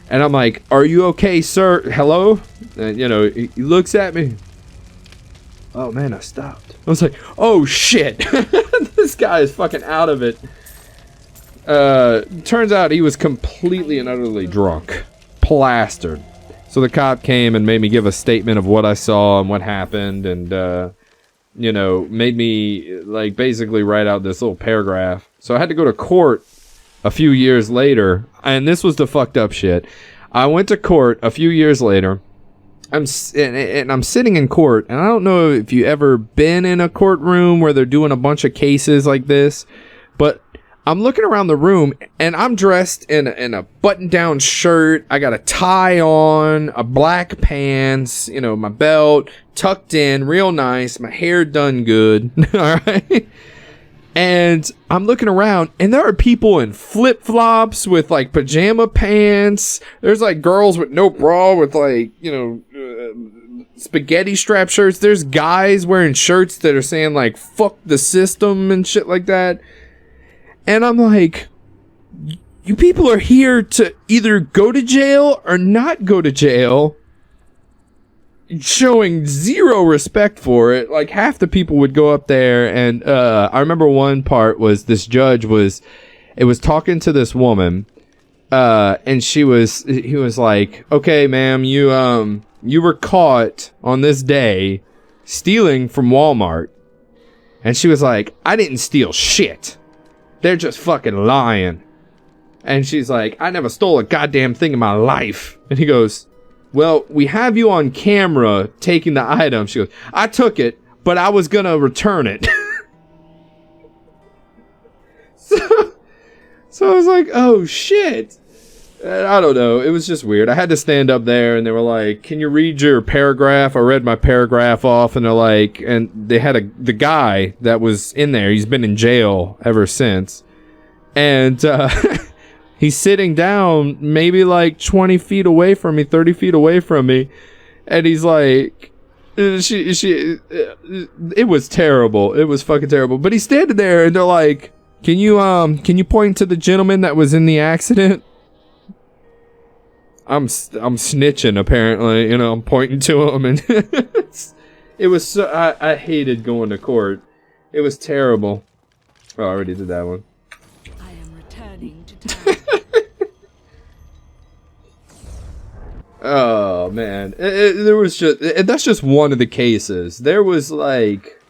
And I'm like, are you okay, sir? Hello? And, you know, he looks at me. Oh, man, I stopped. I was like, oh, shit. This guy is fucking out of it. Turns out he was completely and utterly drunk. Plastered. So the cop came and made me give a statement of what I saw and what happened. And, you know, made me, like, basically write out this little paragraph. So I had to go to court a few years later. And this was the fucked up shit. I went to court a few years later. I'm sitting in court, and I don't know if you ever been in a courtroom where they're doing a bunch of cases like this, but I'm looking around the room, and I'm dressed in a button-down shirt. I got a tie on, a black pants, you know, my belt tucked in, real nice, my hair done good, all right? And I'm looking around, and there are people in flip-flops with, like, pajama pants. There's, like, girls with no bra with, like, you know, spaghetti strap shirts. There's guys wearing shirts that are saying, like, fuck the system and shit like that. And I'm like, you people are here to either go to jail or not go to jail. Showing zero respect for it. Like, half the people would go up there, and I remember one part was this judge was talking to this woman, and he was like, okay, ma'am, you were caught on this day stealing from Walmart. And she was like, I didn't steal shit. They're just fucking lying. And she's like, I never stole a goddamn thing in my life. And he goes, well, we have you on camera taking the item. She goes, I took it, but I was gonna return it. So I was like, oh shit. And I don't know. It was just weird. I had to stand up there, and they were like, can you read your paragraph? I read my paragraph off, and they're like, and they had the guy that was in there. He's been in jail ever since. And, he's sitting down maybe like 20 feet away from me, 30 feet away from me. And he's like, it was terrible. It was fucking terrible. But he's standing there, and they're like, can you point to the gentleman that was in the accident? I'm snitching, apparently. You know, I'm pointing to him, and it was so, I hated going to court. It was terrible. Oh, I already did that one. I am returning to town. Oh man, there was just, that's just one of the cases. There was like,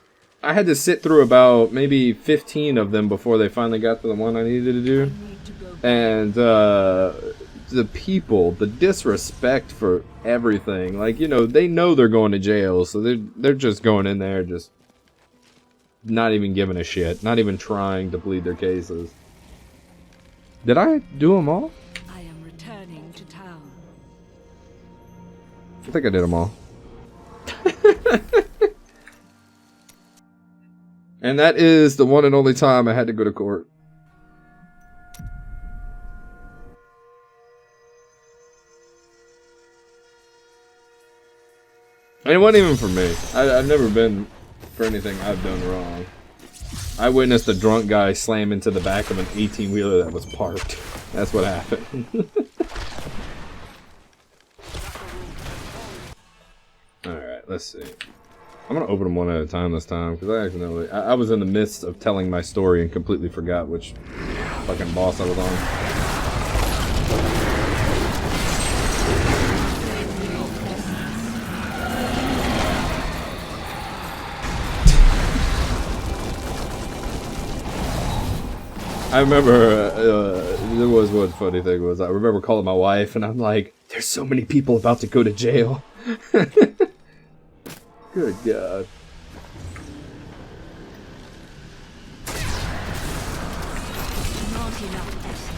I had to sit through about maybe 15 of them before they finally got to the one I needed to do. And the people, the disrespect for everything, like, you know, they know they're going to jail, so they're just going in there, just not even giving a shit, not even trying to plead their cases. Did I do them all? I am returning to town. I think I did them all. And that is the one and only time I had to go to court. And it wasn't even for me. I've never been for anything I've done wrong. I witnessed a drunk guy slam into the back of an 18-wheeler that was parked. That's what happened. Alright, let's see. I'm gonna open them one at a time this time, because I accidentally... I was in the midst of telling my story and completely forgot which fucking boss I was on. I remember, there was one funny thing was, I remember calling my wife, and I'm like, there's so many people about to go to jail. Good God. Not enough essence.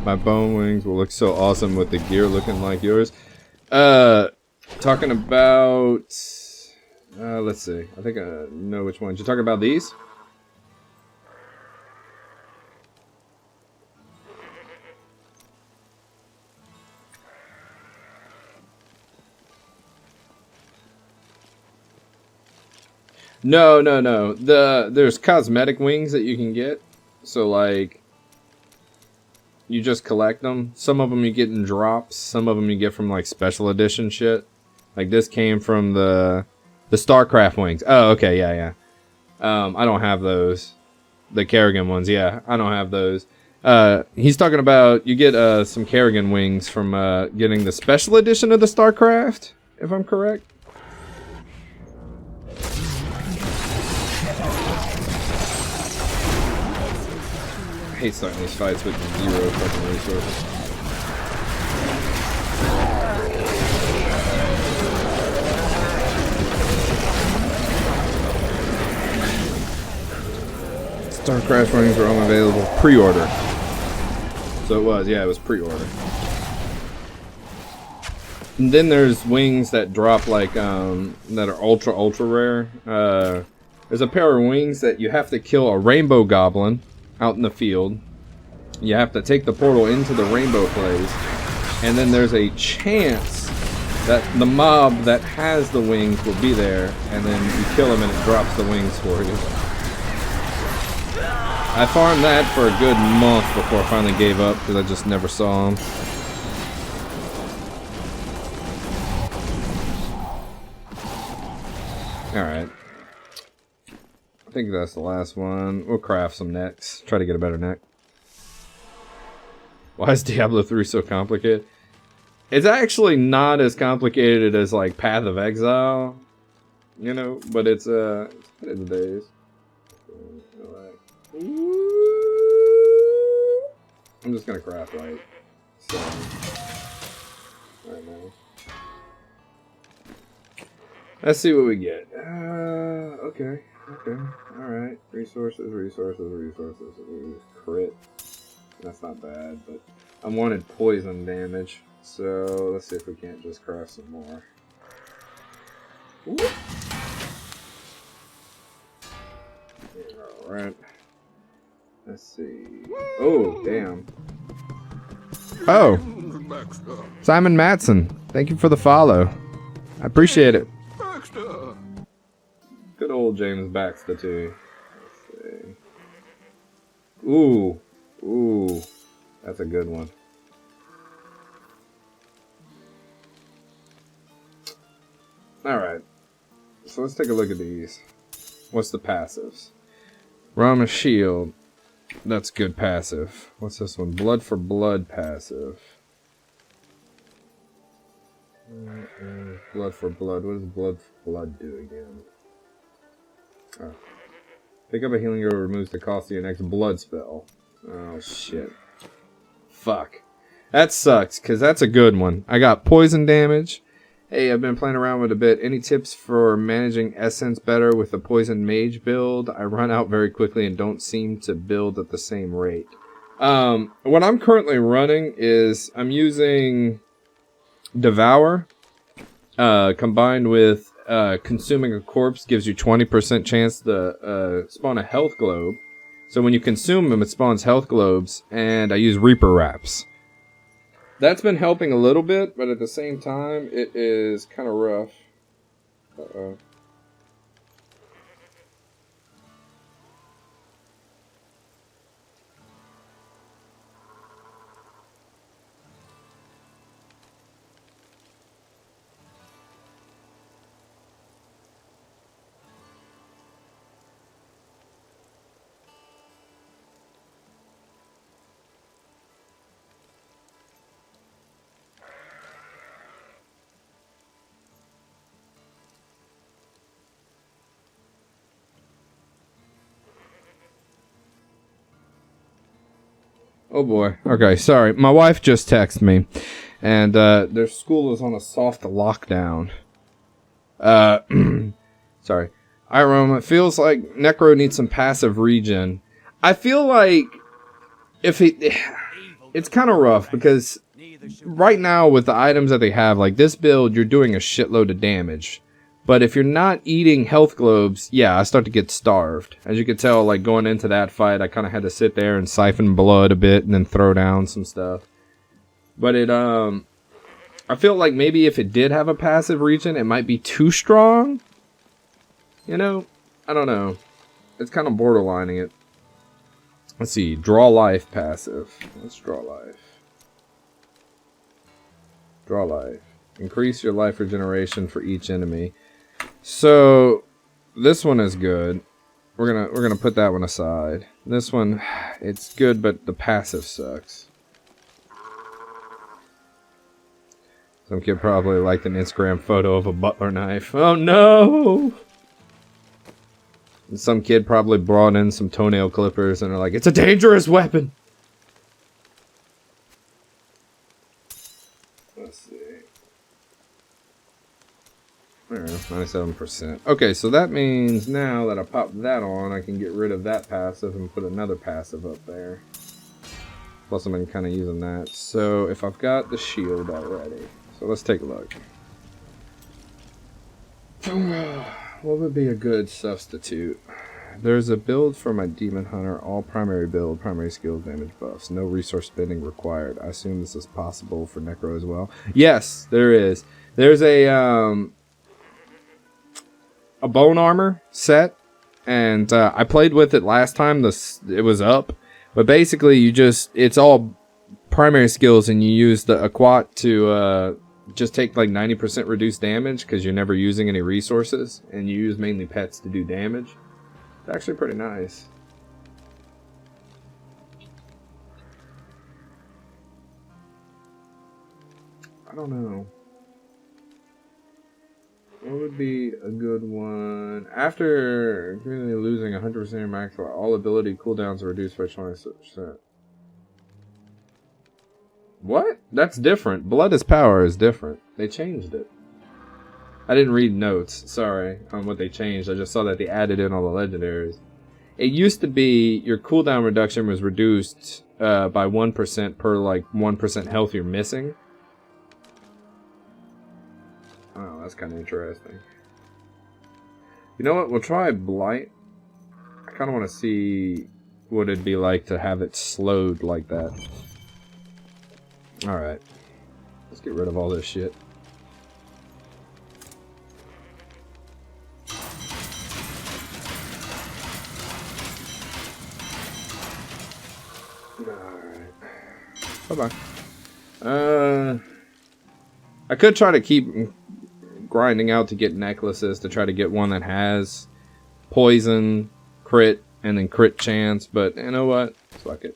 My bone wings will look so awesome with the gear looking like yours. Talking about Let's see. I think I know which ones. You talking about these? No. There's cosmetic wings that you can get. So like, you just collect them. Some of them you get in drops. Some of them you get from like special edition shit. Like this came from the StarCraft wings. Oh, okay, yeah. I don't have those. The Kerrigan ones, yeah. I don't have those. He's talking about you get some Kerrigan wings from getting the special edition of the StarCraft, if I'm correct. I hate starting these fights with 0 fucking resources. StarCraft runnings were unavailable pre-order. So it was pre-order. And then there's wings that drop like that are ultra rare. There's a pair of wings that you have to kill a rainbow goblin out in the field. You have to take the portal into the rainbow place, and then there's a chance that the mob that has the wings will be there, and then you kill him and it drops the wings for you. I farmed that for a good month before I finally gave up because I just never saw him. Alright. I think that's the last one. We'll craft some necks. Try to get a better neck. Why is Diablo 3 so complicated? It's actually not as complicated as like Path of Exile, you know, but it's the days. Alright. I'm just gonna craft light. So right now. Let's see what we get. Okay. Alright. Resources. Crit. That's not bad, but I wanted poison damage. So let's see if we can't just craft some more. Alright. Let's see. Oh, damn. Oh! Simon Matson. Thank you for the follow. I appreciate it. Good old James Baxter, too. Let's see. Ooh. That's a good one. Alright. So let's take a look at these. What's the passives? Rama Shield. That's good passive. What's this one? Blood for Blood passive. Blood for Blood. What does Blood for Blood do again? Oh. Pick up a healing arrow, removes the cost of your next blood spell. Oh, shit. Fuck. That sucks, because that's a good one. I got poison damage. Hey, I've been playing around with it a bit. Any tips for managing essence better with the poison mage build? I run out very quickly and don't seem to build at the same rate. What I'm currently running is I'm using Devour combined with consuming a corpse gives you 20% chance to spawn a health globe. So when you consume them, it spawns health globes, and I use Reaper Wraps. That's been helping a little bit, but at the same time, it is kind of rough. Uh-oh. Oh boy. Okay, sorry. My wife just texted me, and their school is on a soft lockdown. Sorry. Irome, it feels like Necro needs some passive regen. I feel like if it's kind of rough because right now with the items that they have, like this build, you're doing a shitload of damage. But if you're not eating health globes, yeah, I start to get starved. As you can tell, like going into that fight, I kind of had to sit there and siphon blood a bit and then throw down some stuff. But it, I feel like maybe if it did have a passive region, it might be too strong. You know, I don't know. It's kind of borderlining it. Let's see, draw life passive. Let's draw life. Draw life. Increase your life regeneration for each enemy. So this one is good. We're gonna put that one aside. This one, it's good, but the passive sucks. Some kid probably liked an Instagram photo of a butler knife. Oh no! And some kid probably brought in some toenail clippers and are like, it's a dangerous weapon! Let's see. There, 97%. Okay, so that means now that I pop that on, I can get rid of that passive and put another passive up there. Plus I've been kind of using that. So if I've got the shield already. So let's take a look. What would be a good substitute? There's a build for my Demon Hunter, all primary build, primary skill damage buffs, no resource spending required. I assume this is possible for Necro as well. Yes, there is. There's a bone armor set, and I played with it last time. It was up, but basically it's all primary skills, and you use the Aquat to just take like 90% reduced damage because you're never using any resources, and you use mainly pets to do damage. It's actually pretty nice. I don't know. What would be a good one? After currently losing 100% of your max, all ability cooldowns are reduced by 26%. What? That's different. Blood is power is different. They changed it. I didn't read notes, sorry, on what they changed. I just saw that they added in all the legendaries. It used to be your cooldown reduction was reduced by 1% per like 1% health you're missing. Oh, that's kind of interesting. You know what? We'll try Blight. I kind of want to see what it'd be like to have it slowed like that. Alright. Let's get rid of all this shit. Alright. Bye-bye. I could try to keep grinding out to get necklaces to try to get one that has poison, crit, and then crit chance, but you know what? Fuck it.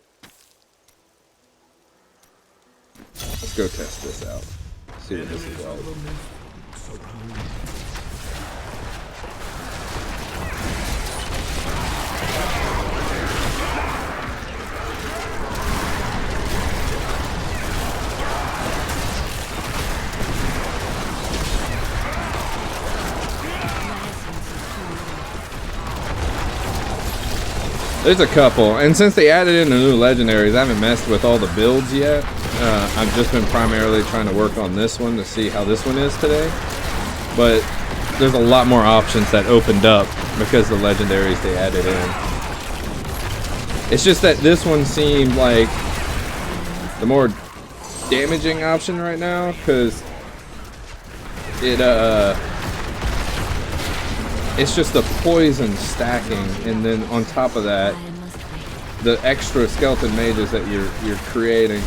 Let's go test this out. See what this is like. There's a couple, and since they added in the new legendaries, I haven't messed with all the builds yet. I've just been primarily trying to work on this one to see how this one is today. But there's a lot more options that opened up because the legendaries they added in. It's just that this one seemed like the more damaging option right now, because it's just the poison stacking, and then on top of that, the extra skeleton mages that you're creating.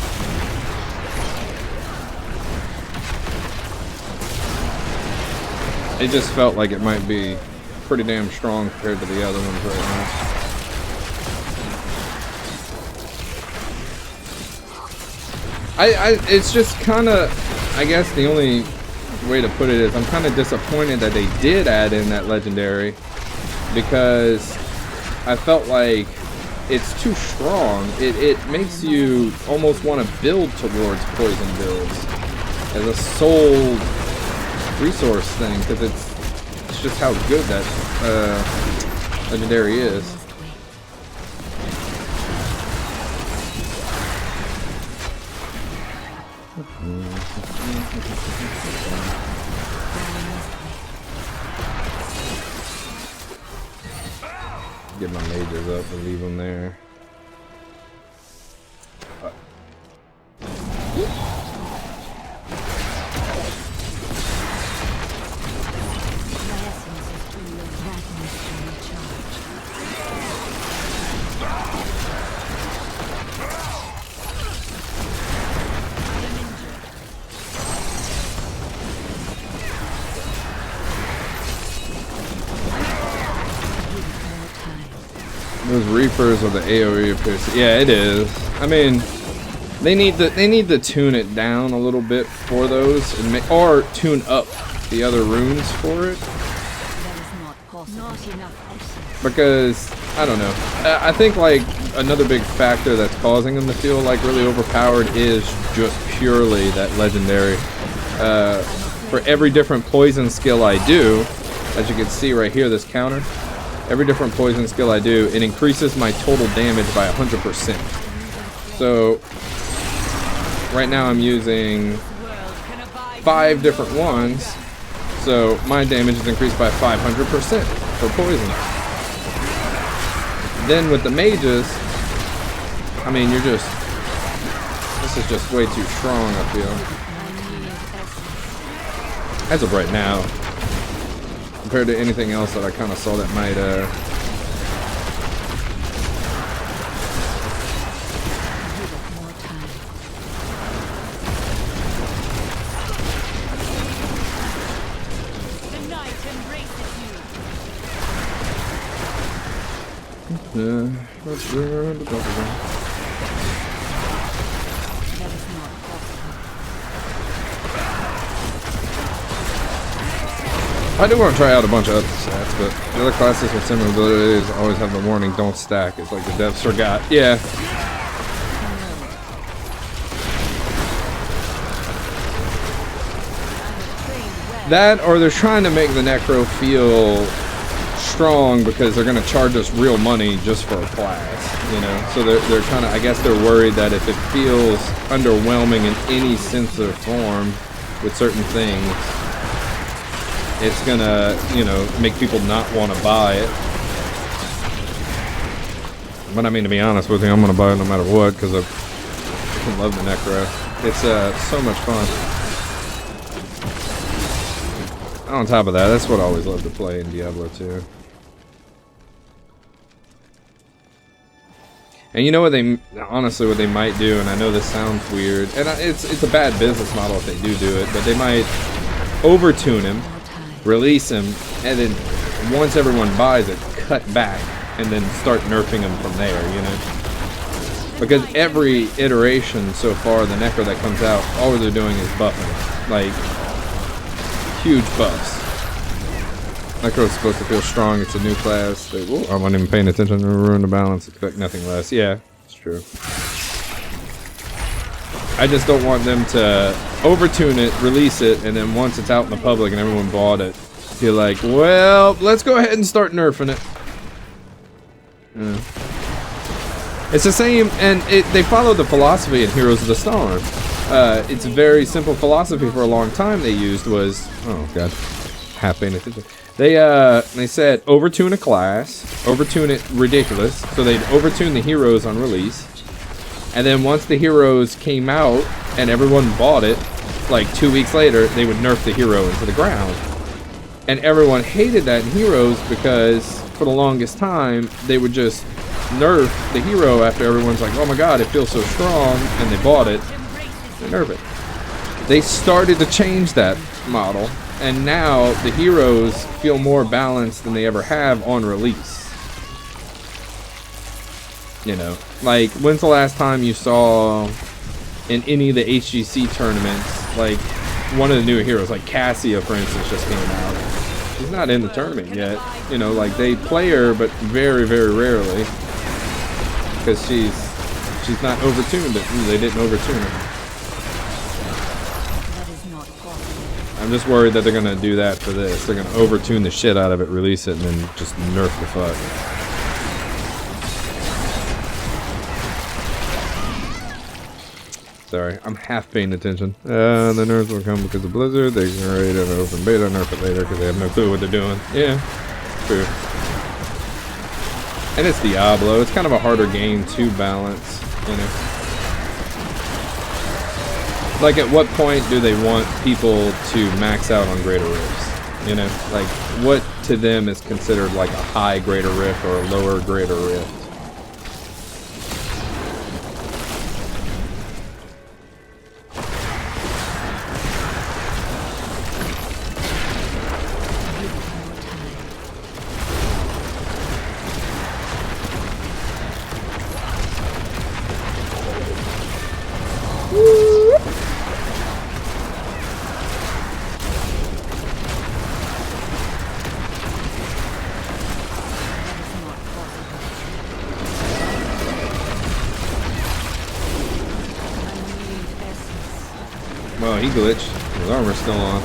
It just felt like it might be pretty damn strong compared to the other ones right now. It's just kind of, I guess the only way to put it is I'm kind of disappointed that they did add in that legendary, because I felt like it's too strong. It makes you almost want to build towards poison builds as a sole resource thing, because it's just how good that legendary is. Get my mages up and leave them there. Those Reapers or the AoE appears. Yeah, it is. I mean, they need to tune it down a little bit for those, and or tune up the other runes for it. Because I don't know. I think like another big factor that's causing them to feel like really overpowered is just purely that legendary. For every different poison skill I do, as you can see right here, this counter. Every different poison skill I do, it increases my total damage by 100%. So, right now I'm using 5 different ones, so my damage is increased by 500% for poison. Then with the mages, I mean, this is just way too strong, I feel. As of right now. Compared to anything else that I kind of saw that might, I do want to try out a bunch of other stats, but the other classes with similar abilities always have the warning, don't stack. It's like the devs forgot. Yeah. That, or they're trying to make the Necro feel strong because they're going to charge us real money just for a class, you know? So they're kind of, I guess they're worried that if it feels underwhelming in any sense or form with certain things, it's gonna, you know, make people not want to buy it. But I mean, to be honest with you, I'm gonna buy it no matter what because I freaking love the Necro. It's so much fun. On top of that, that's what I always love to play in Diablo 2. And you know what they, honestly, what they might do, and I know this sounds weird, and it's a bad business model if they do it, but they might overtune him, release him, and then once everyone buys it, cut back, and then start nerfing him from there, you know? Because every iteration so far, the Necro that comes out, all they're doing is buffing. Like, huge buffs. Necro's supposed to feel strong, it's a new class. I wasn't even paying attention to ruin the balance, expect nothing less. Yeah, it's true. I just don't want them to overtune it, release it, and then once it's out in the public and everyone bought it, you're like, well, let's go ahead and start nerfing it. Yeah. It's the same, and they follow the philosophy in Heroes of the Storm. It's a very simple philosophy for a long time they used was, oh god, half paying attention. They said overtune a class, overtune it ridiculous, so they'd overtune the heroes on release. And then once the heroes came out and everyone bought it, like 2 weeks later, they would nerf the hero into the ground. And everyone hated that in Heroes because for the longest time, they would just nerf the hero after everyone's like, oh my god, it feels so strong, and they bought it, they nerf it. They started to change that model, and now the heroes feel more balanced than they ever have on release. You know, like, when's the last time you saw in any of the HGC tournaments, like, one of the new heroes, like Cassia, for instance, just came out. She's not in the tournament yet. You know, like, they play her, but very, very rarely. Because she's not overtuned. They didn't overtune her. I'm just worried that they're going to do that for this. They're going to overtune the shit out of it, release it, and then just nerf the fuck. Sorry, I'm half paying attention. The nerfs will come because of Blizzard. They generate an open beta, nerf it later because they have no clue what they're doing. Yeah, true. And it's Diablo. It's kind of a harder game to balance, you know. Like, at what point do they want people to max out on greater rifts? You know, like, what to them is considered like a high greater rift or a lower greater rift? Well, he glitched. His armor's still on.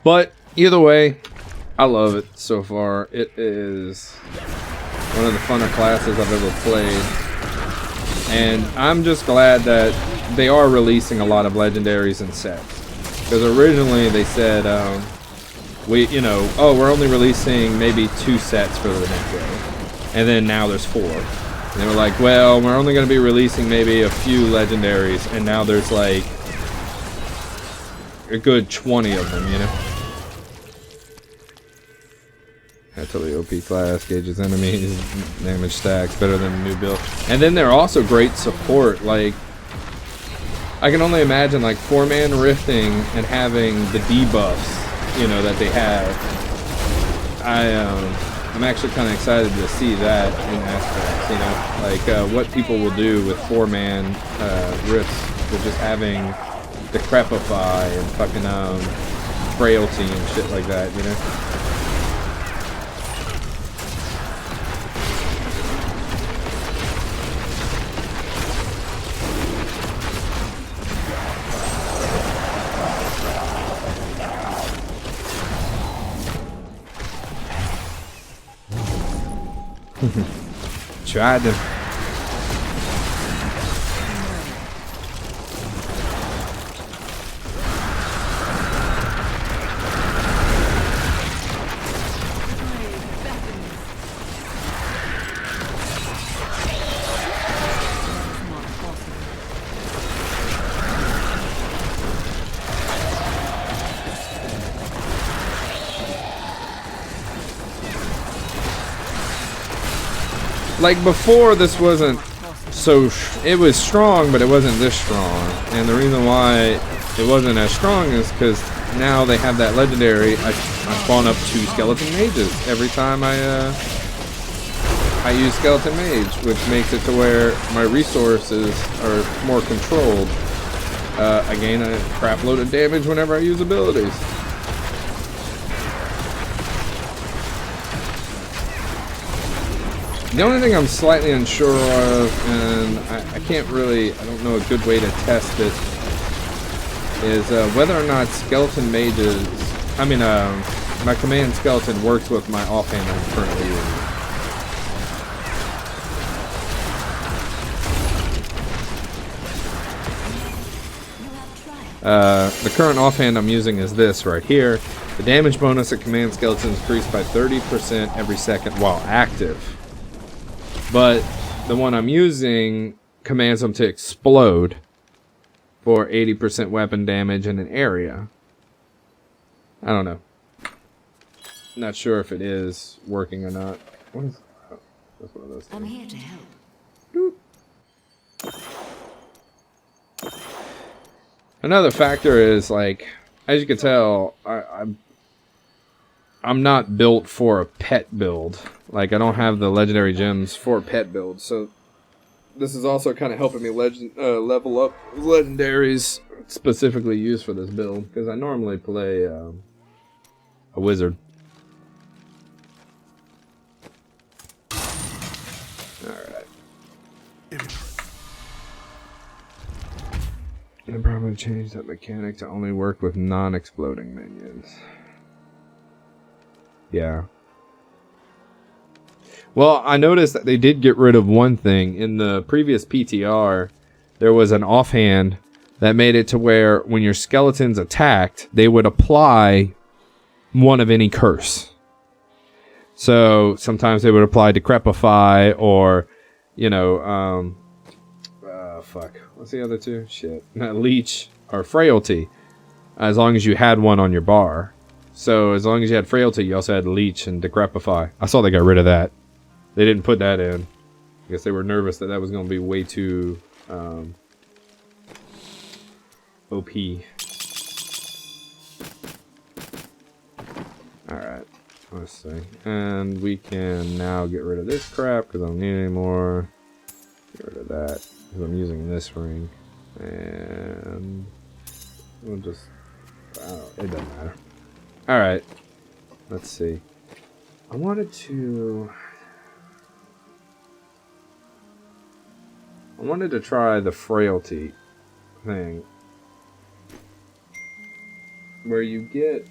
But either way, I love it so far. It is one of the funner classes I've ever played. And I'm just glad that they are releasing a lot of legendaries and sets. Because originally they said, we're only releasing maybe 2 sets for the Necro. And then now there's 4. And they were like, well, we're only going to be releasing maybe a few legendaries. And now there's like a good 20 of them, you know? That's totally OP class, gauges enemies, damage stacks, better than the new build. And then they're also great support. Like, I can only imagine like 4-man rifting and having the debuffs, you know, that they have. I'm actually kind of excited to see that in aspects, you know, like what people will do with 4-man rifts with just having decrepify and fucking frailty and shit like that, you know. Tried to. Like before, this wasn't so. It was strong, but it wasn't this strong. And the reason why it wasn't as strong is because now they have that legendary. I spawn up 2 skeleton mages every time I use skeleton mage, which makes it to where my resources are more controlled. I gain a crap load of damage whenever I use abilities. The only thing I'm slightly unsure of, and I don't know a good way to test it, is whether or not skeleton mages, my command skeleton works with my offhand I'm currently using. The current offhand I'm using is this right here. The damage bonus at command skeleton is increased by 30% every second while active. But the one I'm using commands them to explode for 80% weapon damage in an area. I don't know. Not sure if it is working or not. What is, oh, that's one of those things. I'm here to help. Doop. Another factor is, like, as you can tell, I'm not built for a pet build. Like, I don't have the legendary gems for a pet build, so this is also kind of helping me level up legendaries specifically used for this build, because I normally play a wizard. Alright. I'll probably change that mechanic to only work with non-exploding minions. Yeah. Well, I noticed that they did get rid of one thing. In the previous PTR, there was an offhand that made it to where when your skeletons attacked, they would apply one of any curse. So sometimes they would apply Decrepify or, you know, fuck. What's the other two? Shit. Leech or Frailty. As long as you had one on your bar. So as long as you had Frailty, you also had Leech and Decrepify. I saw they got rid of that. They didn't put that in. I guess they were nervous that that was going to be way too OP. Alright. Let's see. And we can now get rid of this crap because I don't need it anymore. Get rid of that because I'm using this ring. And we'll just... it doesn't matter. Alright. Let's see. I wanted to try the Frailty thing. Where you get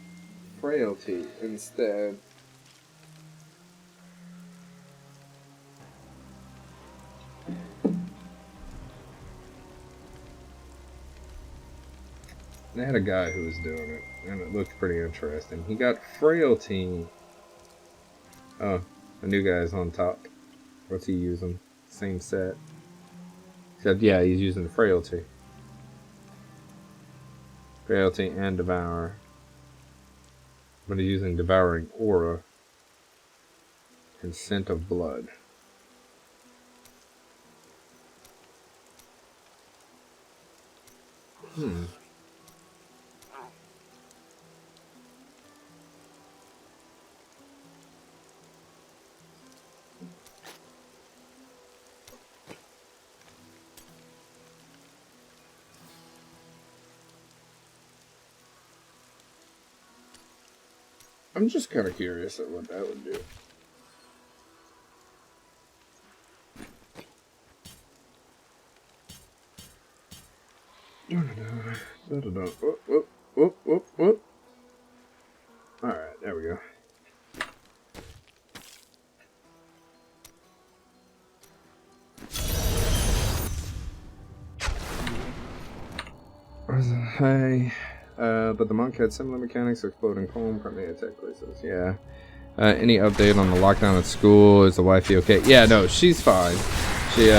Frailty instead. They had a guy who was doing it, and it looked pretty interesting. He got Frailty. Oh, the new guy's on top. What's he using? Same set. Except, yeah, he's using Frailty. Frailty and Devour. But he's using Devouring Aura. And Scent of Blood. I'm just kind of curious at what that would do. Whoop, whoop, whoop, whoop, whoop. Alright, there we go. Hey. But the monk had similar mechanics, exploding comb, primary attack places. Yeah. Any update on the lockdown at school? Is the wifey okay? Yeah, no, she's fine. She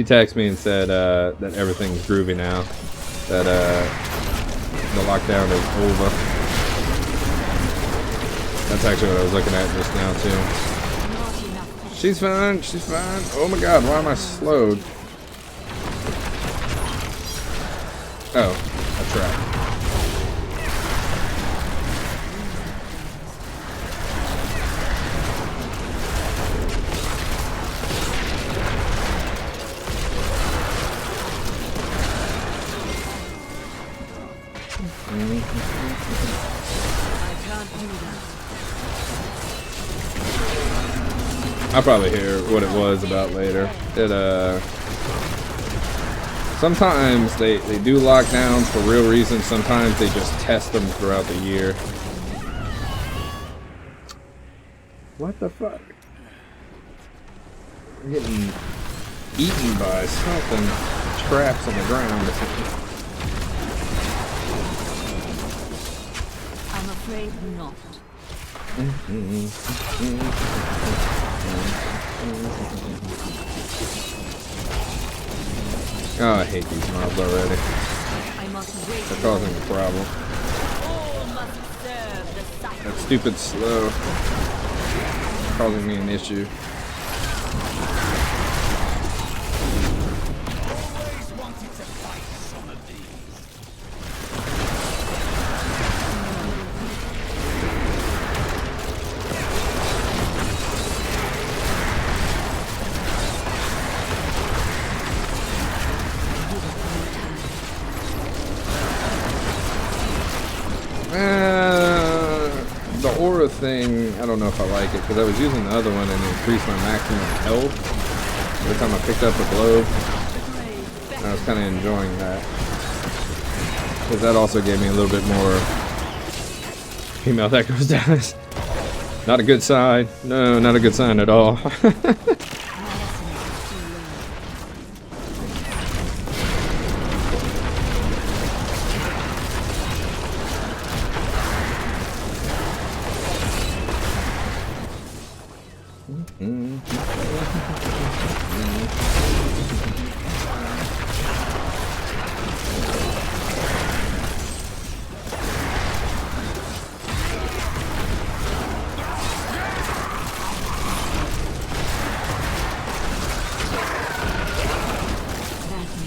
texted me and said that everything's groovy now. That the lockdown is over. That's actually what I was looking at just now too. She's fine. She's fine. Oh my god, why am I slowed? Oh, that's right. I'll probably hear what it was about later. Sometimes they do lockdowns for real reasons. Sometimes they just test them throughout the year. What the fuck? I'm getting eaten by something. Traps on the ground or something. I'm afraid not. Oh, I hate these mobs already. They're causing a problem. That stupid slow causing me an issue. The aura thing, I don't know if I like it because I was using the other one and it increased my maximum health every time I picked up a globe. And I was kind of enjoying that because that also gave me a little bit more female that goes down. Not a good sign. No, not a good sign at all.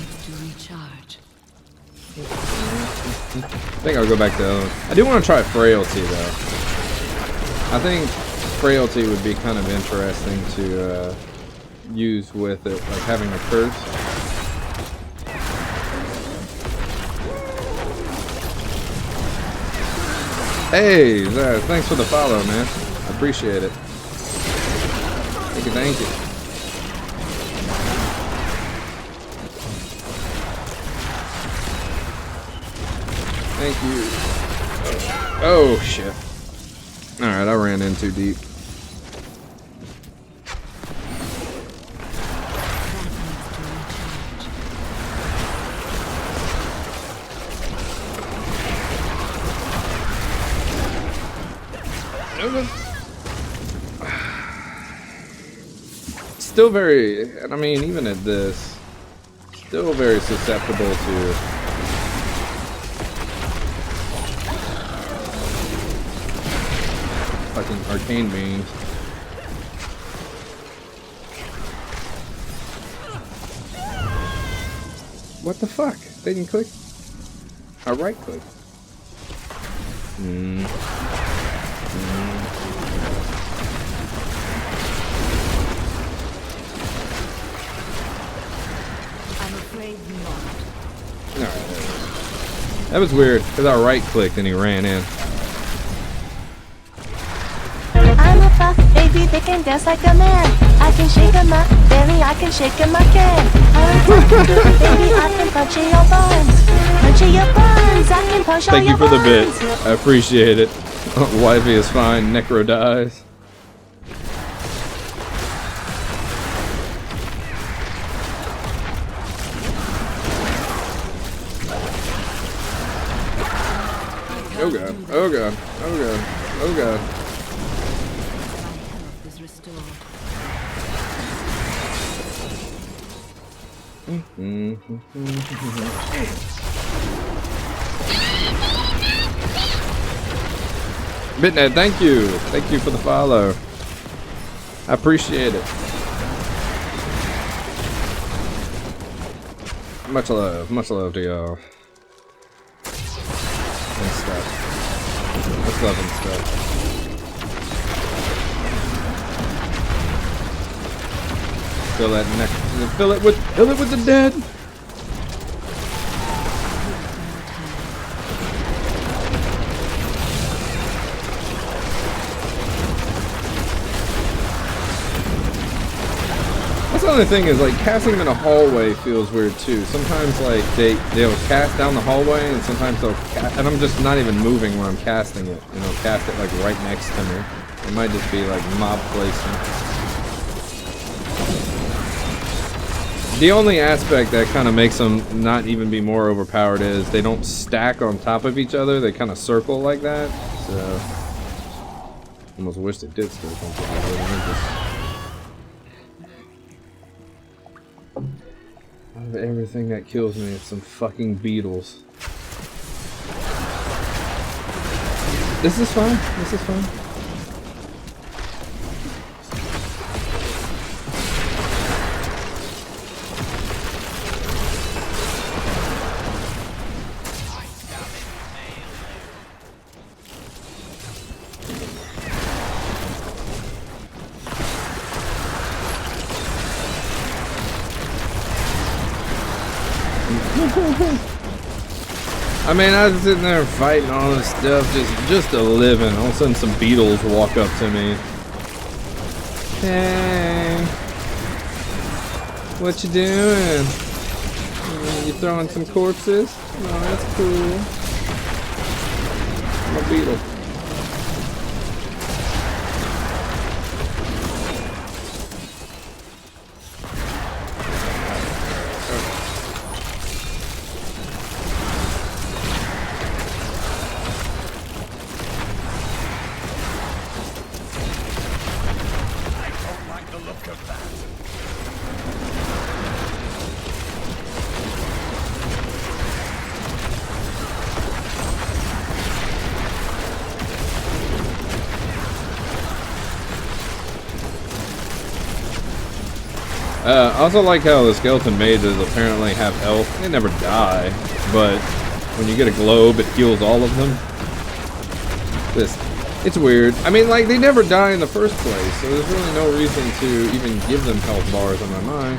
needs to recharge. I think I'll go back to the other one. I do want to try Frailty though. I think Frailty would be kind of interesting to use with it, like having a curse. Hey, Zaz, thanks for the follow, man. I appreciate it. Thank you, thank you. Thank you. Oh, shit. Alright, I ran in too deep. Still very, I mean, even at this, still very susceptible to fucking arcane beams. What the fuck? They didn't click? I right click. That was weird, because I right-clicked and he ran in. I'm a buff baby that can dance like a man. I can shake 'em up, baby, I can shake 'em again. I'm a buff baby, I can punch in your bones. Punch in your bones, I can punch all Thank your you for the bit. bones. I appreciate it. Wifey is fine, Necro dies. Oh god, oh god, oh god, oh god. My health is restored. Bitnet, thank you. Thank you for the follow. I appreciate it. Much love to y'all. And stuff. Much love and stuff. Fill that neck. Fill it with the dead. That's the other thing is, like, casting them in a hallway feels weird too. Sometimes, like, they'll cast down the hallway, and sometimes they'll cast, and I'm just not even moving when I'm casting it, and they'll cast it like right next to me. It might just be like mob placement. The only aspect that kind of makes them not even be more overpowered is they don't stack on top of each other. They kind of circle like that. So, almost wish they did stack on top of each other. Out of everything that kills me, it's some fucking beetles. This is fine. This is fine. I mean, I was sitting there fighting all this stuff, just a living. All of a sudden, some beetles walk up to me. Hey, what you doing? You throwing some corpses? Oh, that's cool. I'm a beetle. I also like how the skeleton mages apparently have health. They never die, but when you get a globe, it heals all of them. It's weird. I mean, like, they never die in the first place, so there's really no reason to even give them health bars on my mind.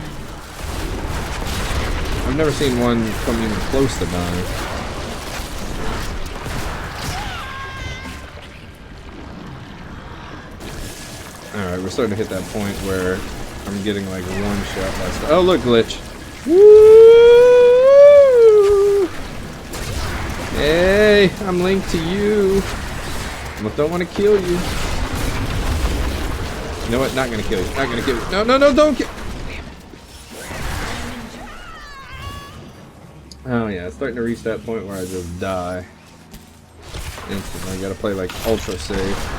I've never seen one come even close to dying. Alright, we're starting to hit that point where I'm getting like one shot last. Oh, look, glitch. Woo! Hey, I'm linked to you. I don't want to kill you. You know what? Not gonna kill you. Not gonna kill you. No, no, no, don't kill. Oh yeah, it's starting to reach that point where I just die instantly. I gotta play like ultra safe.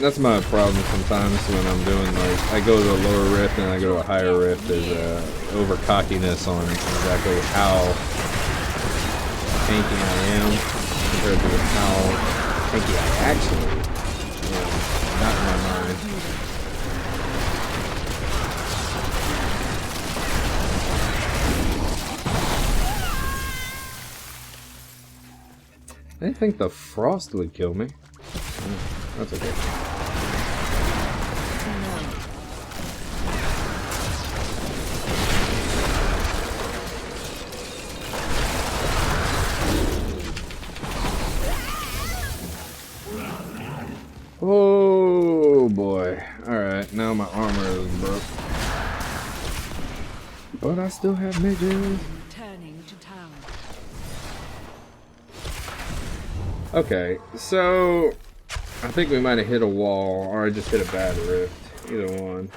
That's my problem sometimes when I'm doing, like, I go to a lower rift and I go to a higher rift. There's over cockiness on exactly how tanky I am compared to how tanky I actually am. Not in my mind. I didn't think the frost would kill me. That's okay. Oh boy. Alright, now my armor is broke. But I still have midges. Turning to town. Okay, so I think we might have hit a wall, or I just hit a bad rift. Either one.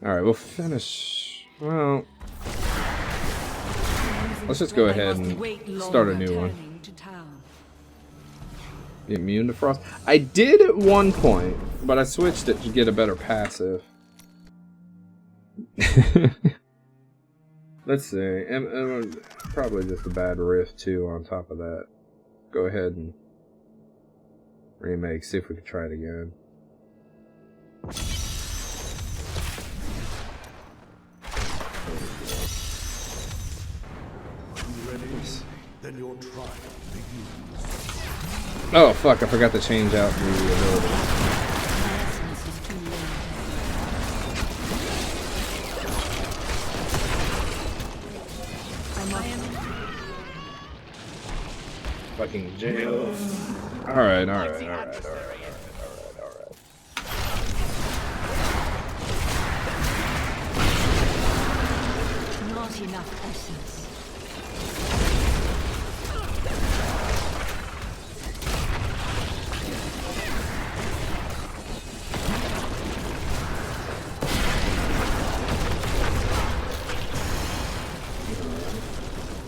Alright, we'll finish. Well, let's just go ahead and start a new one. Be immune to frost. I did at one point, but I switched it to get a better passive. Let's see. And probably just a bad rift too on top of that. Go ahead and remake, see if we can try it again. Then your trial begins. Oh fuck, I forgot to change out the ability. Fucking jail. Alright. Not enough essence.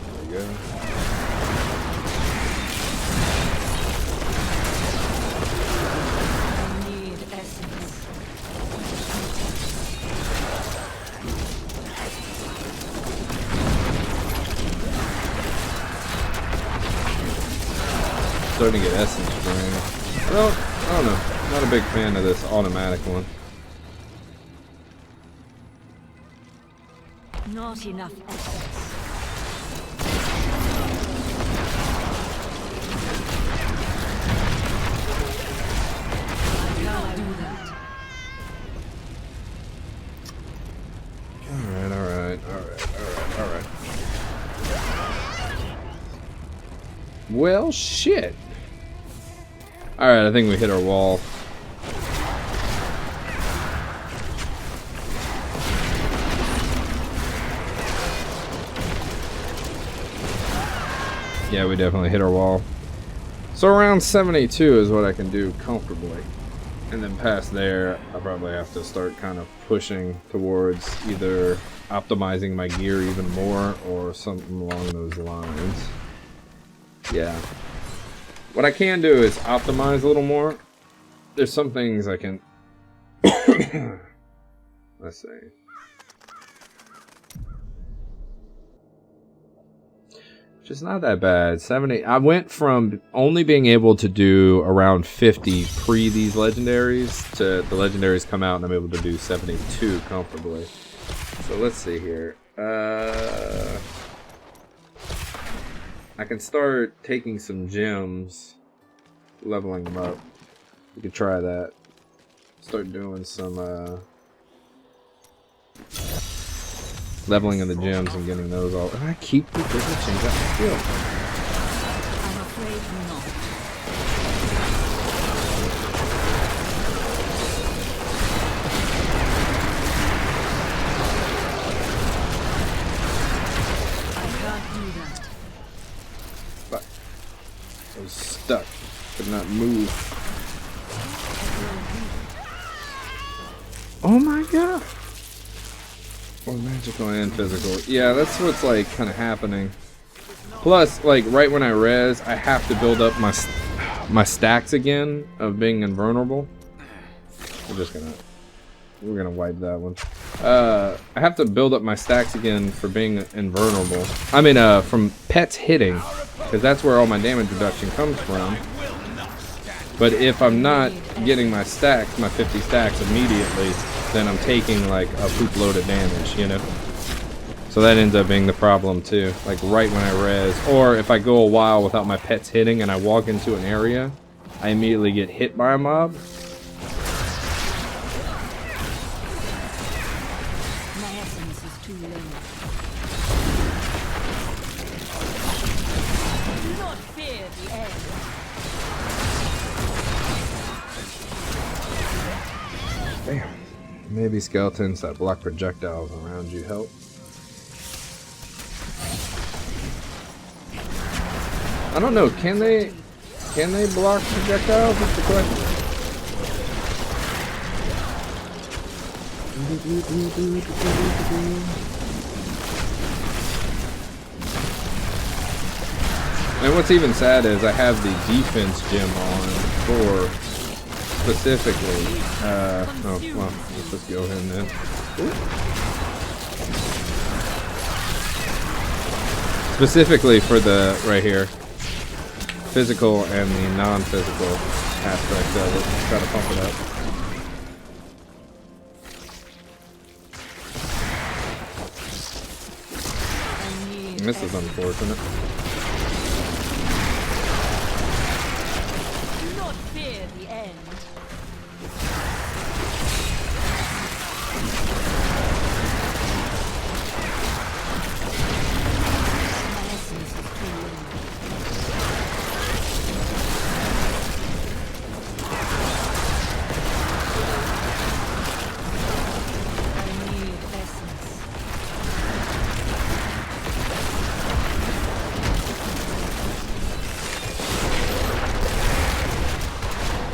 There we go. Starting to get essence drain. Well, I don't know. Not a big fan of this automatic one. Not enough essence. I can't do that. Alright. Well, shit. Alright, I think we hit our wall. Yeah, we definitely hit our wall. So around 72 is what I can do comfortably. And then past there, I probably have to start kind of pushing towards either optimizing my gear even more or something along those lines. Yeah. What I can do is optimize a little more. There's some things I can... Let's see. Just not that bad. 70. I went from only being able to do around 50 pre these legendaries to the legendaries come out and I'm able to do 72 comfortably. So let's see here. I can start taking some gems, leveling them up. We could try that. Start doing some leveling of the gems and getting those all. And I keep forgetting to change out my skill. I'm afraid not. I can't do that. But I was stuck. Could not move. Oh my god. Well, magical and physical. Yeah, that's what's like kind of happening. Plus, like right when I res, I have to build up my stacks again of being invulnerable. We're gonna wipe that one. I have to build up my stacks again for being invulnerable. I mean, from pets hitting, because that's where all my damage reduction comes from. But if I'm not getting my stacks, my 50 stacks immediately, then I'm taking like a poop load of damage, you know? So that ends up being the problem too. Like right when I res, or if I go a while without my pets hitting and I walk into an area, I immediately get hit by a mob. My essence is too low. Do not fear the end. Damn. Maybe skeletons that block projectiles around you help. I don't know, can they block projectiles? That's the question. And what's even sad is I have the defense gem on for specifically, oh, well, let's just go ahead and then. Specifically for the, right here, physical and the non-physical aspect of it. Try to pump it up. This is unfortunate. Do not fear the end. My essence is too low. I need essence.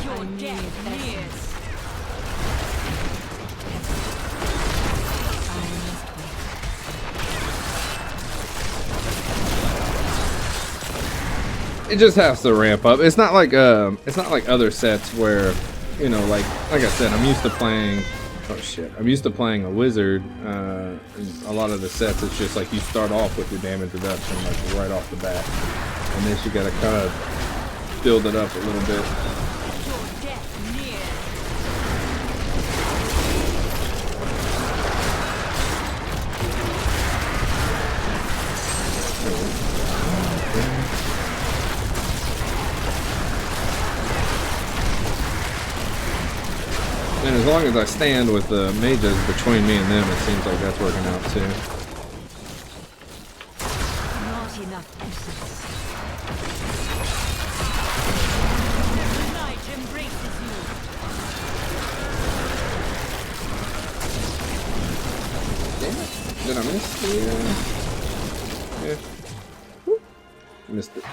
Your death nears. I must wait. It just has to ramp up. It's not like other sets where, you know, like I said, I'm used to playing. Oh shit! I'm used to playing a wizard. In a lot of the sets, it's just like you start off with your damage reduction like right off the bat, and then you gotta kind of build it up a little bit. Your death nears. And as long as I stand with the mages between me and them, it seems like that's working out too. Not enough essence. The night embraces you. Damn it. Did I miss the, yeah. Whoop. Missed it.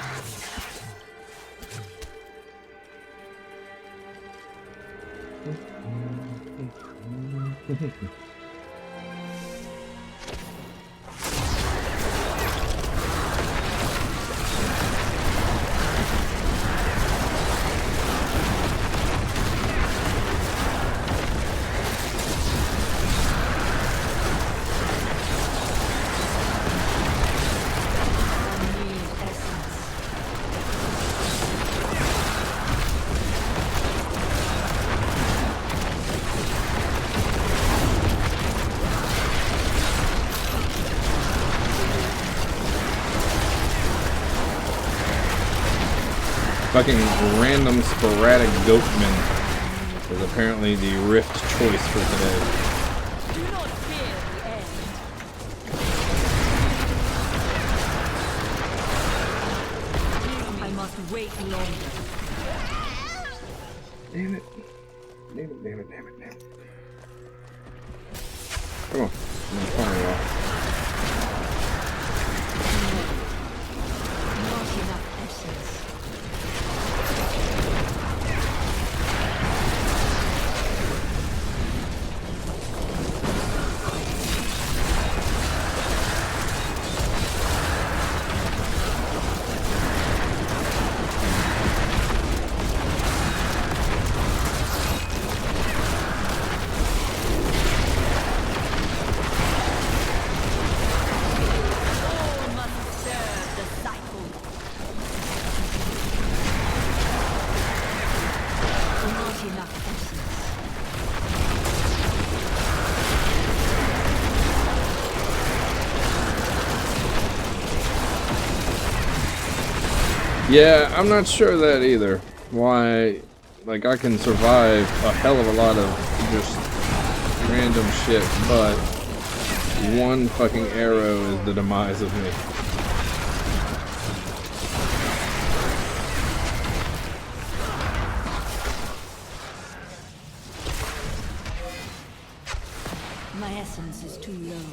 fucking random sporadic goatman was apparently the Rift choice for today. Do not fear the end. I must wait longer. Damn it. Damn it, damn it, damn it, damn it. Come on. I'm fire off. Not enough essence. Yeah, I'm not sure that either. Why, like, I can survive a hell of a lot of just random shit, but one fucking arrow is the demise of me. My essence is too low.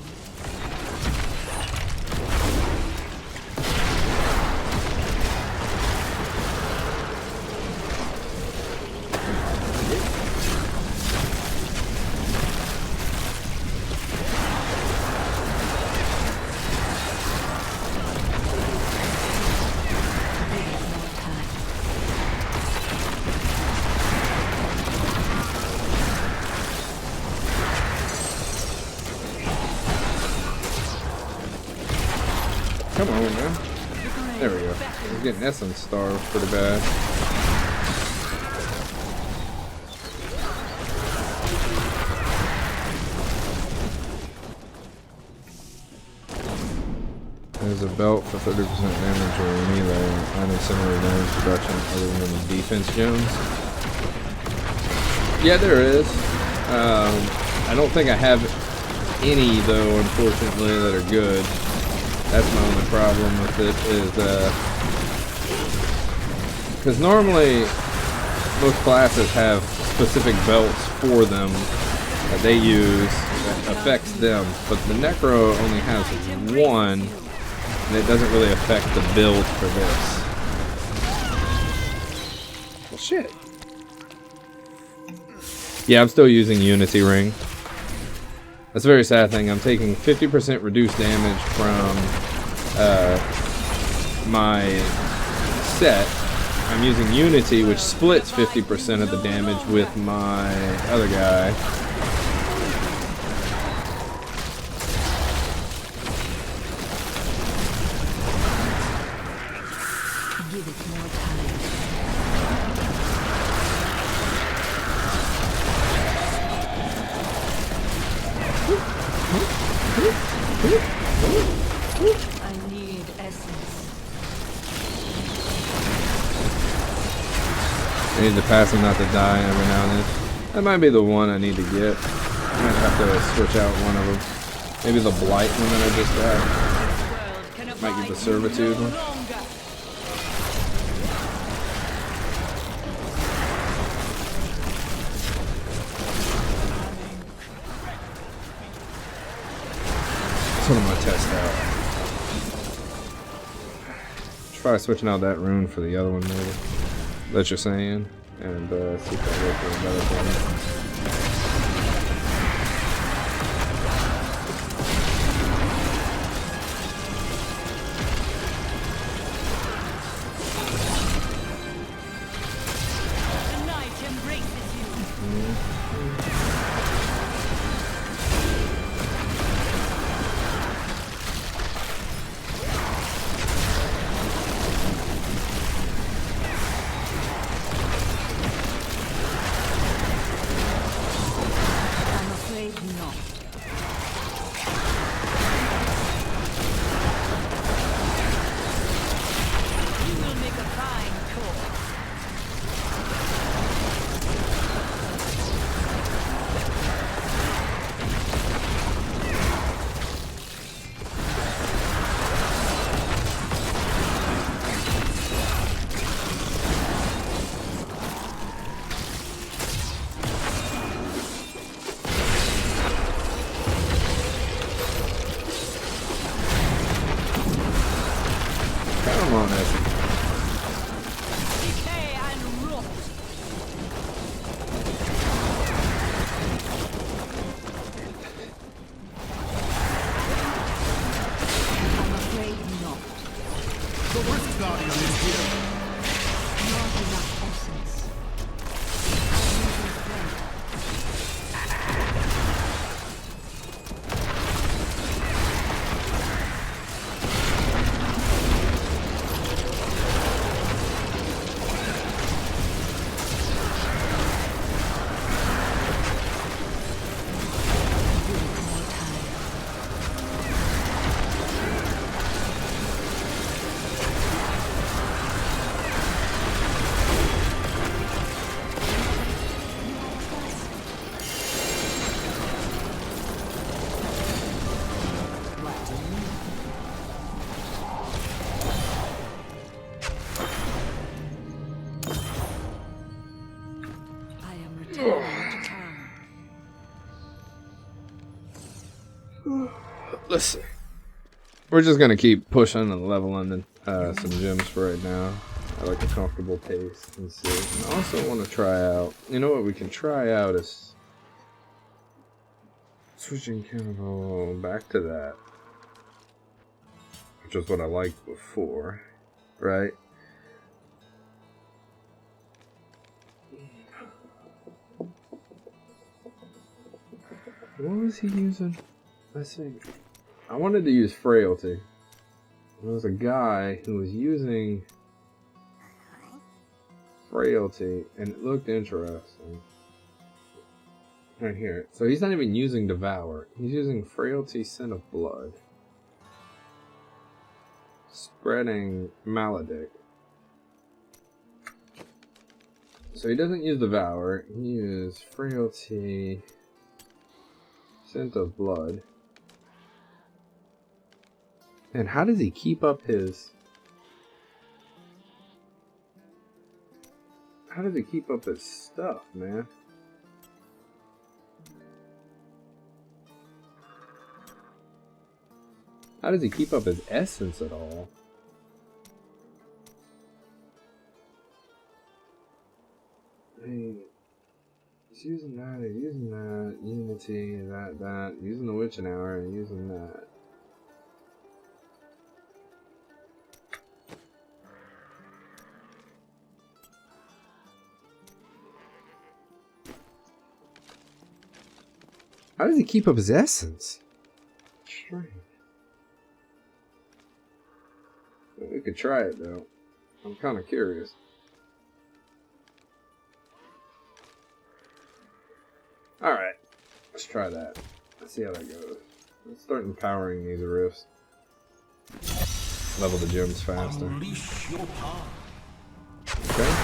Come on, man. There we go. We're getting essence starved pretty bad. There's a belt for 30% damage or melee and similar damage reduction other than the defense gems. Yeah, there is. I don't think I have any though, unfortunately, that are good. That's my only problem with it is, because normally most classes have specific belts for them that they use that affects them, but the Necro only has one, and it doesn't really affect the build for this. Well, shit. Yeah, I'm still using Unity Ring. That's a very sad thing. I'm taking 50% reduced damage from my set. I'm using Unity, which splits 50% of the damage with my other guy. Give it more time. I need essence. I need to pass him not to die every now and then. That might be the one I need to get. I might have to switch out one of them. Maybe the Blight one that I just got. Might get the Servitude one. That's what I'm gonna test out. Try switching out that rune for the other one, maybe. That you're saying, and see if that works for a better thing. The night embraces you. Let's see. We're just gonna keep pushing and leveling some gems for right now. I like a comfortable pace and see. And I also want to try out. You know what we can try out is switching cannibal back to that, which is what I liked before, right? What was he using? Let's see. I wanted to use frailty. There was a guy who was using frailty, and it looked interesting. Right here. So he's not even using devour. He's using frailty, scent of blood, spreading maledict. So he doesn't use devour. He uses frailty, scent of blood. And how does he keep up his... How does he keep up his stuff, man? How does he keep up his essence at all? I mean, he's using that, he's using that, unity, that, using the witching hour, and using that. How does he keep up his essence? Strange. We could try it though. I'm kind of curious. Alright, let's try that. Let's see how that goes. Let's start empowering these rifts. Level the gems faster. Unleash your power. Okay.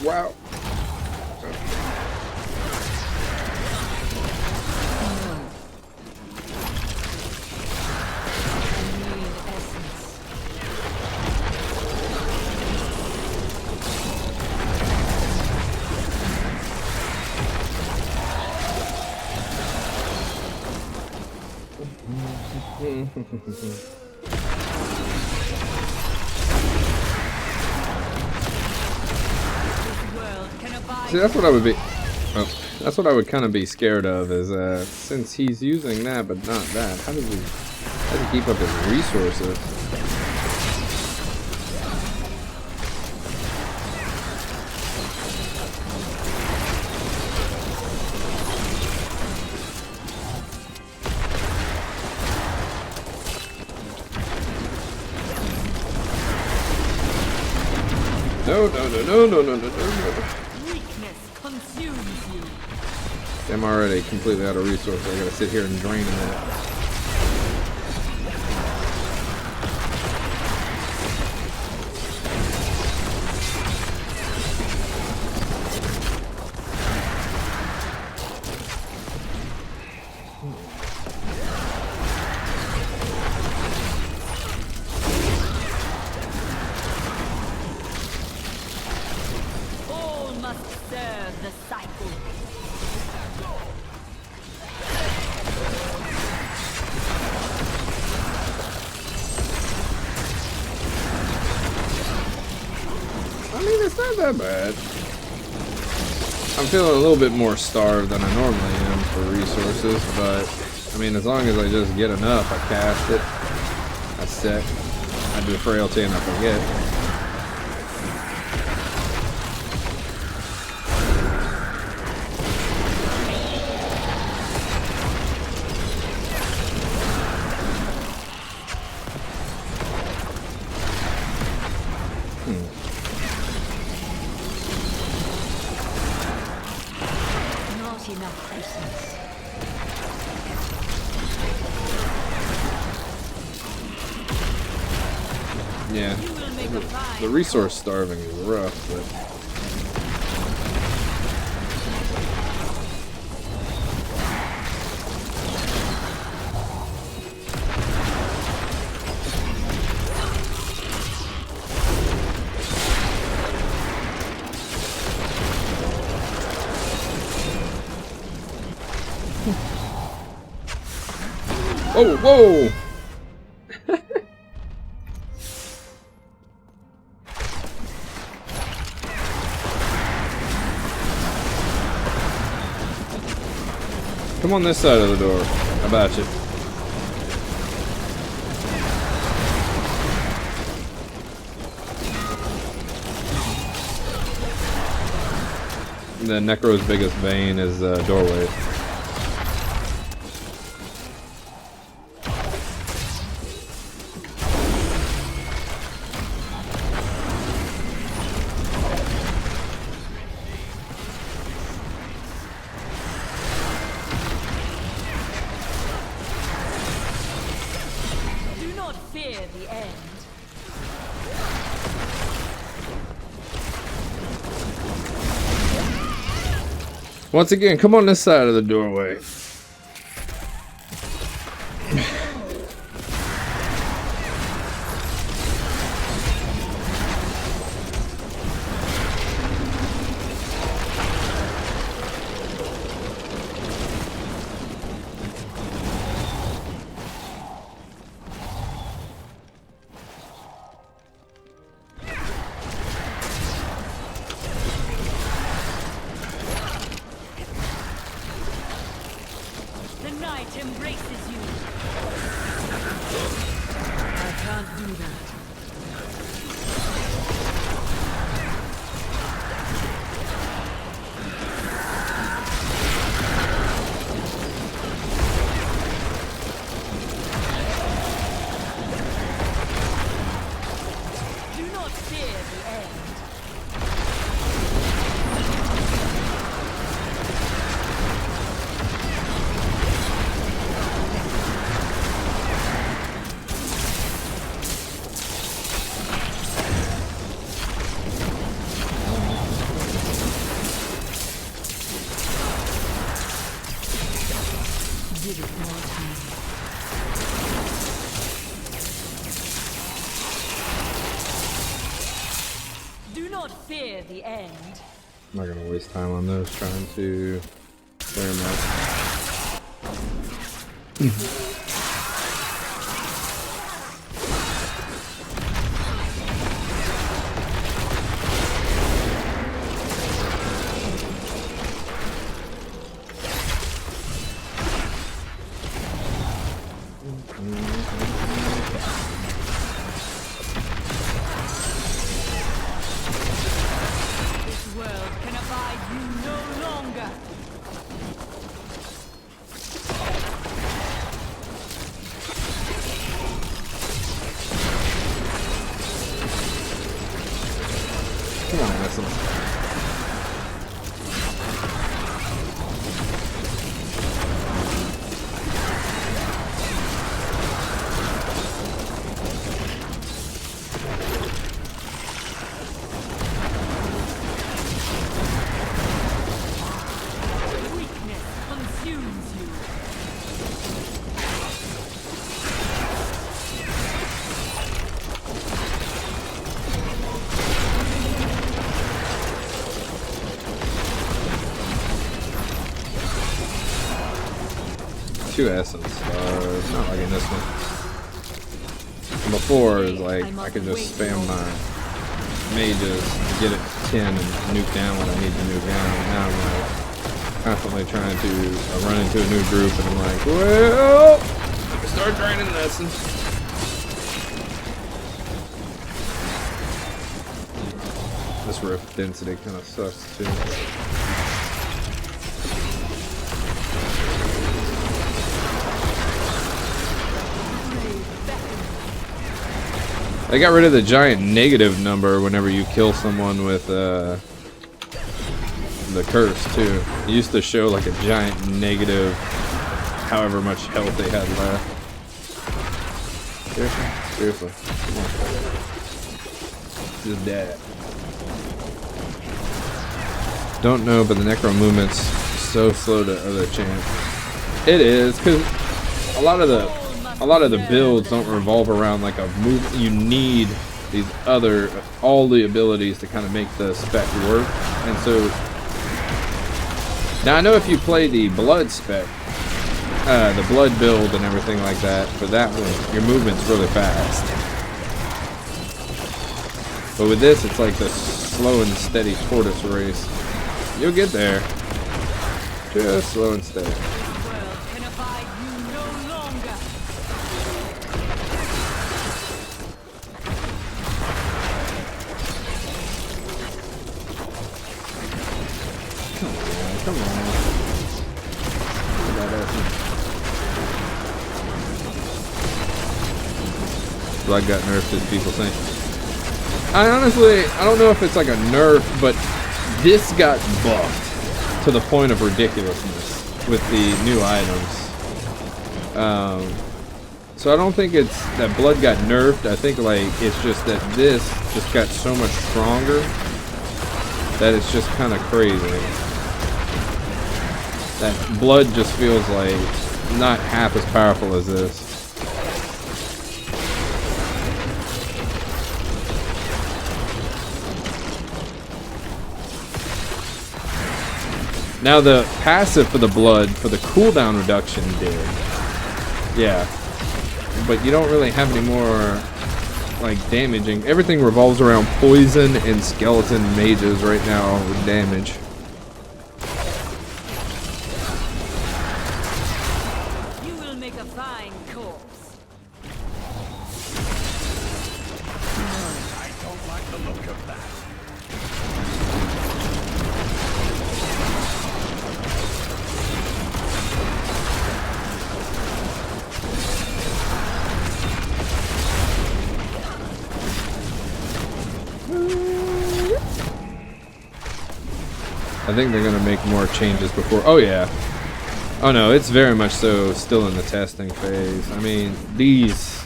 Wow. See, that's what I would be. Oh, that's what I would kind of be scared of. Is since he's using that, but not that. How does he keep up his resources? No. I'm already completely out of resources. I gotta sit here and drain that. All must serve the cycle. I mean, it's not that bad. I'm feeling a little bit more starved than I normally am for resources, but I mean, as long as I just get enough, I cast it, I set, I do frailty, and I forget. Enough essence. Yeah, the resource starving is rough, but Oh, whoa! Come on this side of the door. How about you? The Necro's biggest vein is doorway. Do not fear the end. Once again, come on this side of the doorway. The night embraces you. I can't do that. Do not fear the end. Did it more time. Do not fear the end. I'm not gonna waste time on those trying to clear them out. This world can abide you no longer. Come on, Essence. Weakness consumes you. Two Essence stars. Not like in this one. Before, it was like I could just spam my mages to get it to 10 and nuke down what I need to nuke down. Now I'm like constantly trying to run into a new group and I'm like, well, let me start draining the Essence. This rift density kind of sucks too. They got rid of the giant negative number whenever you kill someone with the curse too. It used to show like a giant negative, however much health they had left. Seriously, come on. Just dead. Don't know, but the Necro movement's so slow to other champs. It is, because a lot of the builds don't revolve around like a move. You need these all the abilities to kind of make the spec work. And so now I know if you play the blood spec, the blood build and everything like that, for that one, your movement's really fast. But with this, it's like the slow and steady tortoise race. You'll get there. Just slow and steady. This world can abide you no longer. Come on. Blood got nerfed, as people think. I don't know if it's like a nerf, but this got buffed to the point of ridiculousness with the new items. So I don't think it's that blood got nerfed. I think like it's just that this just got so much stronger that it's just kind of crazy. That blood just feels like not half as powerful as this. Now the passive for the blood, for the cooldown reduction did. Yeah. But you don't really have any more like damaging. Everything revolves around poison and skeleton mages right now with damage. You will make a fine corpse. I don't like the look of that. I think they're gonna make more changes before. Oh yeah. Oh no, it's very much so still in the testing phase. I mean, this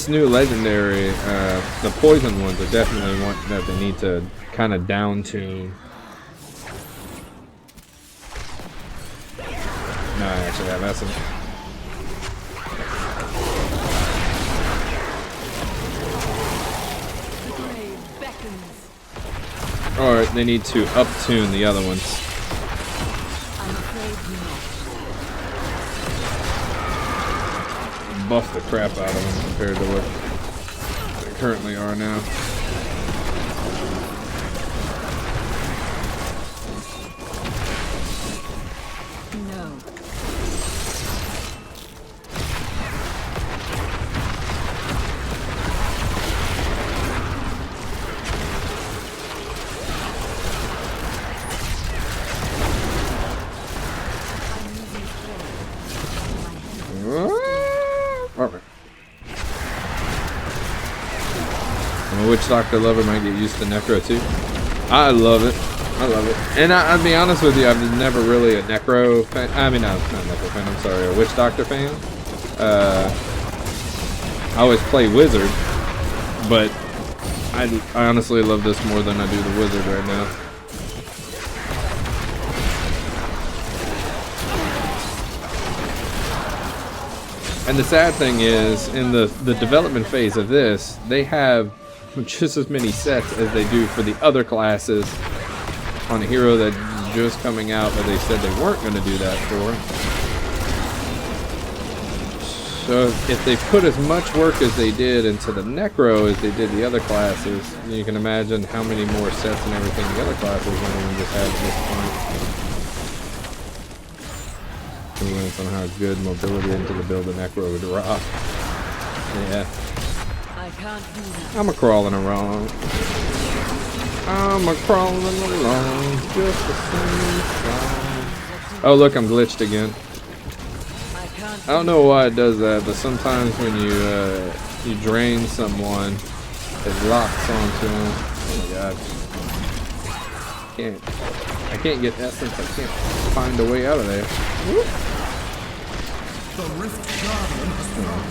new legendary, the poison ones are definitely one that they need to kind of down tune. No, I actually have essence. The grave beckons. Or they need to up tune the other ones. I'm afraid not. Buff the crap out of them compared to what they currently are now. No. I'm a witch doctor lover, might get used to Necro too. I love it. I love it. And I'll be honest with you, I'm never really a Necro fan. I mean, not Necro fan, I'm sorry, a witch doctor fan. I always play wizard, but I honestly love this more than I do the wizard right now. And the sad thing is, in the development phase of this, they have just as many sets as they do for the other classes on a hero that just coming out that they said they weren't going to do that for. So if they put as much work as they did into the Necro as they did the other classes, you can imagine how many more sets and everything the other classes would just had at this point. On how good mobility into the build of Necro would rock. Yeah. I can't do that. I'm a crawling along. I'm a crawling along. Just the same song. Oh look, I'm glitched again. I can't. I don't know why it does that, but sometimes when you drain someone, it locks onto them. Oh my god. I can't get essence. I can't find a way out of there. Whoop. The Rift Guardian has fallen.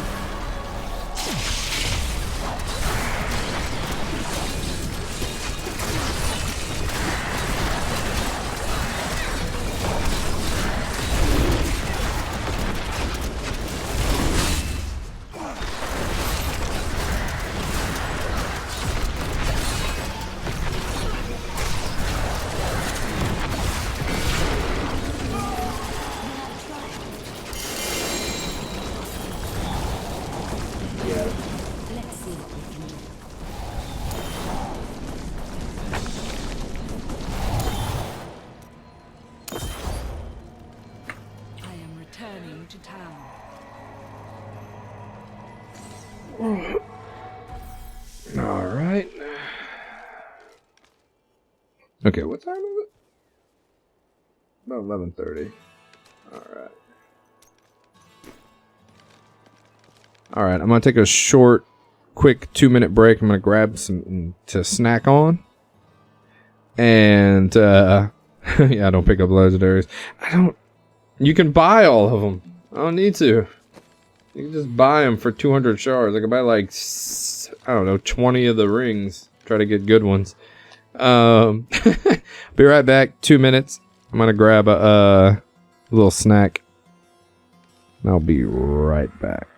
Alright. Okay, what time is it? About 11:30. Alright. Alright, I'm gonna take a short, quick 2-minute break. I'm gonna grab some to snack on. And, yeah, I don't pick up legendaries. You can buy all of them. I don't need to. You can just buy them for 200 shards. I can buy like, I don't know, 20 of the rings. Try to get good ones. Be right back. 2 minutes. I'm gonna grab a little snack. And I'll be right back.